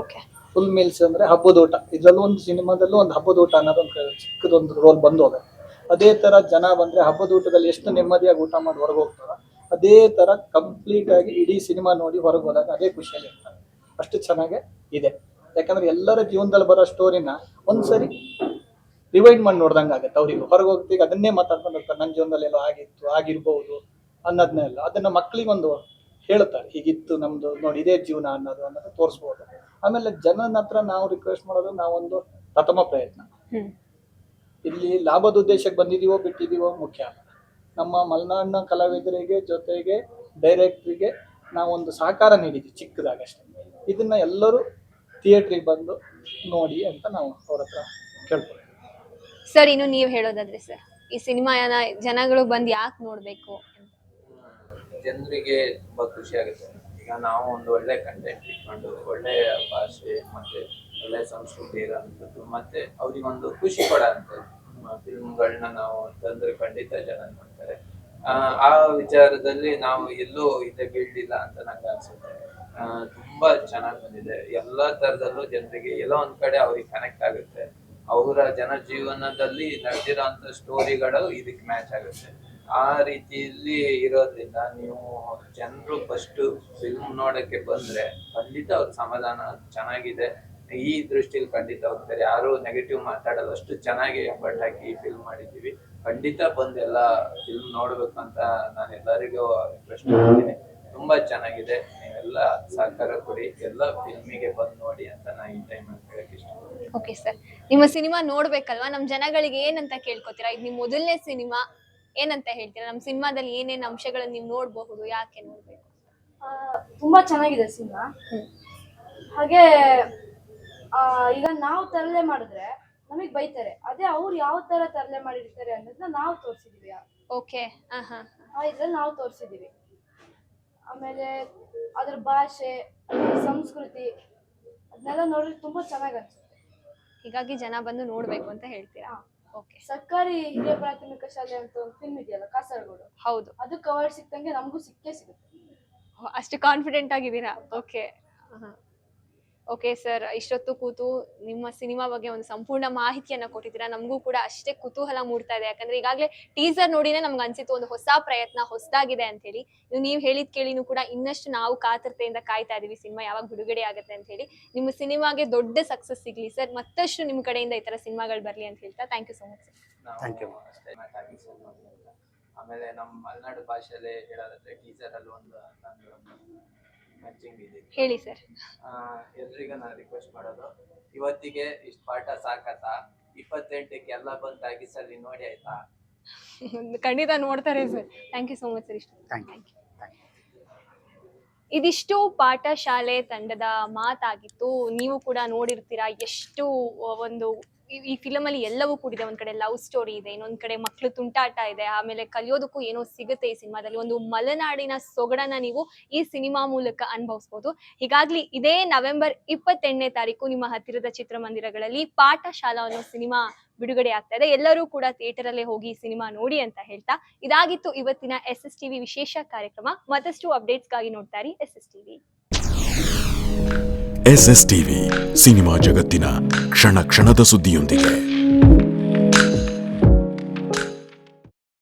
ಓಕೆ. ಫುಲ್ ಮೀಲ್ಸ್ ಅಂದ್ರೆ ಹಬ್ಬದ ಊಟ. ಇದರಲ್ಲೂ ಒಂದು ಸಿನಿಮಾದಲ್ಲೂ ಒಂದು ಹಬ್ಬದ ಊಟ ಅನ್ನೋದು ಒಂದು ಚಿಕ್ಕದೊಂದು ರೋಲ್ ಬಂದು ಹೋಗುತ್ತೆ. ಅದೇ ತರ ಜನ ಬಂದ್ರೆ ಹಬ್ಬದ ಊಟದಲ್ಲಿ ಎಷ್ಟು ನೆಮ್ಮದಿಯಾಗಿ ಊಟ ಮಾಡಿ ಹೊರಗೆ ಹೋಗ್ತಾರ, ಅದೇ ತರ ಕಂಪ್ಲೀಟ್ ಆಗಿ ಇಡೀ ಸಿನಿಮಾ ನೋಡಿ ಹೊರಗೆ ಹೋದಾಗ ಅದೇ ಖುಷಿಯಲ್ಲಿ ಇರ್ತಾರೆ. ಅಷ್ಟು ಚೆನ್ನಾಗೆ ಇದೆ. ಯಾಕಂದ್ರೆ ಎಲ್ಲರ ಜೀವನದಲ್ಲಿ ಬರೋ ಸ್ಟೋರಿನ ಒಂದ್ಸರಿ ರಿವೈಂಡ್ ಮಾಡಿ ನೋಡ್ದಂಗೆ ಆಗುತ್ತೆ. ಅವ್ರಿಗೆ ಹೊರಗೆ ಹೋಗ್ತೀಗ ಅದನ್ನೇ ಮಾತಾಡ್ಕೊಂಡು ಇರ್ತಾರೆ. ನನ್ನ ಜೀವನದಲ್ಲಿ ಎಲ್ಲೋ ಆಗಿತ್ತು, ಆಗಿರ್ಬೋದು ಅನ್ನೋದನ್ನೆಲ್ಲ ಅದನ್ನ ಮಕ್ಕಳಿಗೊಂದು ಹೇಳ್ತಾರೆ, ಹೀಗಿತ್ತು ನಮ್ದು ನೋಡಿ, ಇದೇ ಜೀವನ ಅನ್ನೋದು ತೋರಿಸ್ಬೋದು. ಆಮೇಲೆ ಜನನ ಹತ್ರ ನಾವು ರಿಕ್ವೆಸ್ಟ್ ಮಾಡೋದು, ನಾವೊಂದು ಪ್ರಥಮ ಪ್ರಯತ್ನ. ಇಲ್ಲಿ ಲಾಭದ ಉದ್ದೇಶಕ್ಕೆ ಬಂದಿದೀವೋ ಬಿಟ್ಟಿದೀವೋ ಮುಖ್ಯ ಅಲ್ಲ. ನಮ್ಮ ಮಲೆನಾಡಿನ ಕಲಾವಿದರಿಗೆ ಜೊತೆಗೆ ಡೈರೆಕ್ಟ್ರಿಗೆ ನಾವೊಂದು ಸಹಕಾರ ನೀಡಿದ್ವಿ ಚಿಕ್ಕದಾಗಷ್ಟೇ. ಇದನ್ನ ಎಲ್ಲರೂ ಥಿಯೇಟ್ರಿಗೆ ಬಂದು ನೋಡಿ ಅಂತ ನಾವು ಅವ್ರ ಹತ್ರ ಕೇಳ್ತೀವಿ. ಸರ್, ಇನ್ನು ನೀವು ಹೇಳೋದಾದ್ರೆ ಸರ್, ಈ ಸಿನಿಮಾನ ಜನಗಳು ಬಂದು ಯಾಕೆ ನೋಡ್ಬೇಕು? ಜನರಿಗೆ ತುಂಬಾ ಖುಷಿ ಆಗುತ್ತೆ. ಈಗ ನಾವು ಒಂದು ಒಳ್ಳೆ ಕಂಟೆಂಟ್ ಇಟ್ಕೊಂಡು ಒಳ್ಳೆ ಭಾಷೆ ಮತ್ತೆ ಒಳ್ಳೆ ಸಂಸ್ಕೃತಿ ಇರೋಂಥದ್ದು, ಮತ್ತೆ ಅವ್ರಿಗೊಂದು ಖುಷಿ ಕೊಡೋಂಥದ್ದು ಫಿಲ್ಮ್ಗಳನ್ನ ನಾವು ತಂದ್ರೆ ಖಂಡಿತ ಜನ ನೋಡ್ತಾರೆ. ಆ ವಿಚಾರದಲ್ಲಿ ನಾವು ಎಲ್ಲೂ ಬೀಳ್ದಿಲ್ಲ ಅಂತ ನಂಗೆ ಅನ್ಸುತ್ತೆ. ತುಂಬಾ ಚೆನ್ನಾಗಿ ಬಂದಿದೆ. ಎಲ್ಲಾ ತರದಲ್ಲೂ ಜನರಿಗೆ ಎಲ್ಲೋ ಒಂದ್ ಕಡೆ ಅವ್ರಿಗೆ ಕನೆಕ್ಟ್ ಆಗುತ್ತೆ. ಅವರ ಜನ ಜೀವನದಲ್ಲಿ ನಡೆದಿರೋಂಥ ಸ್ಟೋರಿಗಳು ಇದಕ್ಕೆ ಮ್ಯಾಚ್ ಆಗುತ್ತೆ. ಆ ರೀತಿಯಲ್ಲಿ ಇರೋದ್ರಿಂದ ನೀವು ಜನರು ಫಸ್ಟ್ ಫಿಲ್ಮ್ ನೋಡಕ್ಕೆ ಬಂದ್ರೆ ಖಂಡಿತ ಅವ್ರ ಸಮಾಧಾನ ಚೆನ್ನಾಗಿದೆ, ಈ ದೃಷ್ಟಿಯಲ್ಲಿ ಖಂಡಿತ ಹೋಗ್ತಾರೆ. ಯಾರು ನೆಗೆಟಿವ್ ಮಾತಾಡೋದು, ಅಷ್ಟು ಚೆನ್ನಾಗಿ ಎಫರ್ಟ್ ಹಾಕಿ ಫಿಲ್ಮ್ ಮಾಡಿದ್ದೀವಿ. ಖಂಡಿತ ಬಂದು ಎಲ್ಲ ಫಿಲ್ಮ್ ನೋಡ್ಬೇಕು ಅಂತ ನಾನು ಎಲ್ಲರಿಗೂ ರಿಕ್ವೆಸ್ಟ್ ಮಾಡ್ತೀನಿ. ತುಂಬಾ ಚೆನ್ನಾಗಿದೆ, ನೀವೆಲ್ಲ ಸಹಕಾರ ಕೊಡಿ, ಎಲ್ಲ ಫಿಲ್ಮಿಗೆ ಬಂದು ನೋಡಿ ಅಂತ ನಾನು ಈ ಟೈಮ್ ಹೇಳಕ್ ಇಷ್ಟ. ಓಕೆ ಸರ್, ನಿಮ್ಮ ಸಿನಿಮಾ ನೋಡ್ಬೇಕಲ್ವಾ? ನಮ್ ಜನಗಳಿಗೆ ಏನಂತ ಕೇಳ್ಕೊತೀರಾ? ಇದು ನಿಮ್ ಮೊದಲನೇ ಸಿನಿಮಾ, ಏನಂತ ಹೇಳ್ತೀರಾ? ನಮ್ ಸಿನಿಮಾದಲ್ಲಿ ಏನೇನ್ ಅಂಶಗಳನ್ನ ನೀವು ನೋಡ್ಬಹುದು, ಯಾಕೆ ನೋಡ್ಬೇಕು? ತುಂಬಾ ಚೆನ್ನಾಗಿದೆ ಸಿನಿಮಾ. ಹಾಗೆ ಈಗ ನಾವು ತರಲೆ ಮಾಡಿದ್ರೆ ನಮಗ್ ಬೈತಾರೆ, ಅದೇ ಅವ್ರು ಯಾವ ತರ ತರಲೆ ಮಾಡಿರ್ತಾರೆ ಅನ್ನೋದನ್ನ ನಾವು ತೋರಿಸಿದೀವಿ. ಓಕೆ. ಇದ್ರಲ್ಲಿ ನಾವು ತೋರಿಸಿದೀವಿ. ಆಮೇಲೆ ಅದ್ರ ಭಾಷೆ, ಅದ್ರ ಸಂಸ್ಕೃತಿ ಅದನ್ನೆಲ್ಲ ನೋಡಿದ್ರೆ ತುಂಬಾ ಚೆನ್ನಾಗಿ ಅನ್ಸುತ್ತೆ. ಹೀಗಾಗಿ ಜನ ಬಂದು ನೋಡ್ಬೇಕು ಅಂತ ಹೇಳ್ತೀರಾ? ಓಕೆ. ಸರ್ಕಾರಿ ಹಿರಿಯ ಪ್ರಾಥಮಿಕ ಶಾಲೆ ಅಂತ ಒಂದು ಫಿಲ್ಮ್ ಇದೆಯಲ್ಲ ಕಾಸರಗೋಡು, ಹೌದು, ಅದಕ್ಕೆ ಅವಾರ್ಡ್ ಸಿಕ್ತಂಗೆ ನಮಗೂ ಸಿಕ್ಕೇ ಸಿಗುತ್ತೆ. ಅಷ್ಟು ಕಾನ್ಫಿಡೆಂಟ್ ಆಗಿದ್ದೀರಾ? ಓಕೆ. ಓಕೆ ಸರ್, ಇಷ್ಟೊತ್ತು ಕೂತು ನಿಮ್ಮ ಸಿನಿಮಾ ಬಗ್ಗೆ ಒಂದು ಸಂಪೂರ್ಣ ಮಾಹಿತಿಯನ್ನ ಕೊಟ್ಟಿದ್ದೀರಾ. ನಮಗೂ ಕೂಡ ಅಷ್ಟೇ ಕುತೂಹಲ ಮೂಡ್ತಾ ಇದೆ, ಯಾಕಂದ್ರೆ ಈಗಾಗಲೇ ಟೀಸರ್ ನೋಡಿನೇ ನಮ್ಗೆ ಅನ್ಸಿತ್ತು ಒಂದು ಹೊಸ ಪ್ರಯತ್ನ ಹೊಸದಾಗಿದೆ ಅಂತ ಹೇಳಿ. ನೀವು ಹೇಳಿದ್ ಕೇಳಿನೂ ಕೂಡ ಇನ್ನಷ್ಟು ನಾವು ಕಾತರತೆಯಿಂದ ಕಾಯ್ತಾ ಇದೀವಿ ಸಿನಿಮಾ ಯಾವಾಗ ಬಿಡುಗಡೆ ಆಗುತ್ತೆ ಅಂತ ಹೇಳಿ. ನಿಮ್ಮ ಸಿನಿಮಾಗೆ ದೊಡ್ಡ ಸಕ್ಸಸ್ ಸಿಗ್ಲಿ ಸರ್, ಮತ್ತಷ್ಟು ನಿಮ್ಮ ಕಡೆಯಿಂದ ಈ ತರ ಸಿನಿಮಾಗಳು ಬರ್ಲಿ ಅಂತ ಹೇಳ್ತಾ thank you so much sir. Thank you. ಆಮೇಲೆ ನಮ್ಮ ಮಲೆನಾಡು ಭಾಷೆಯಲ್ಲಿ ಹೇಳೋದಾದ್ರೆ ಟೀಚರ್ ಅಲ್ಲಿ ಒಂದು ಮ್ಯಾಚಿಂಗ್ ಇದೆ. ಹೇಳಿ ಸರ್. ಎಲ್ರಿಗೂ ನಾನು ರಿಕ್ವೆಸ್ಟ್ ಮಾಡೋದು, ಇವತ್ತಿಗೆ ಇಷ್ಟ ಪಾಠ ಸಾಕತ್ತಾ, 28ಕ್ಕೆ ಎಲ್ಲ ಬಂದು ತಾಗಿಸಲ್ಲಿ ನೋಡಿ ಆಯ್ತಾ. ಖಂಡಿತ ನೋಡ್ತಾರೆ ಸರ್. Thank you so much sir. ಇಷ್ಟು ಥ್ಯಾಂಕ್ ಯು. ಇದಿಷ್ಟು ಪಾಠಶಾಲೆ ತಂಡದ ಮಾತಾಗಿತ್ತು. ನೀವು ಕೂಡ ನೋಡಿರ್ತೀರಾ ಎಷ್ಟು ಒಂದು ಈ ಫಿಲಮ್ ಅಲ್ಲಿ ಎಲ್ಲವೂ ಕೂಡಿದೆ. ಒಂದ್ ಕಡೆ ಲವ್ ಸ್ಟೋರಿ ಇದೆ, ಇನ್ನೊಂದ್ ಕಡೆ ಮಕ್ಳು ತುಂಟಾಟ ಇದೆ, ಆಮೇಲೆ ಕಲಿಯೋದಕ್ಕೂ ಏನೋ ಸಿಗುತ್ತೆ ಈ ಸಿನಿಮಾದಲ್ಲಿ. ಒಂದು ಮಲೆನಾಡಿನ ಸೊಗಡನ್ನ ನೀವು ಈ ಸಿನಿಮಾ ಮೂಲಕ ಅನುಭವಿಸಬಹುದು. ಹೀಗಾಗ್ಲಿ ಇದೇ ನವೆಂಬರ್ 28ನೇ ತಾರೀಕು ನಿಮ್ಮ ಹತ್ತಿರದ ಚಿತ್ರಮಂದಿರಗಳಲ್ಲಿ ಪಾಠಶಾಲಾ ಅನ್ನೋ ಸಿನಿಮಾ ಬಿಡುಗಡೆ ಆಗ್ತಾ ಇದೆ. ಎಲ್ಲರೂ ಕೂಡ ಥಿಯೇಟರ್ ಅಲ್ಲೇ ಹೋಗಿ ಸಿನಿಮಾ ನೋಡಿ ಅಂತ ಹೇಳ್ತಾ ಇದಾಗಿತ್ತು ಇವತ್ತಿನ SSTV ವಿಶೇಷ ಕಾರ್ಯಕ್ರಮ. ಮತ್ತಷ್ಟು ಅಪ್ಡೇಟ್ಸ್ಗಾಗಿ ನೋಡ್ತಾ ಇರಿ SSTV. SSTV ಸಿನಿಮಾ ಜಗತ್ತಿನ ಕ್ಷಣ ಕ್ಷಣದ ಸುದ್ದಿಯೊಂದಿಗೆ.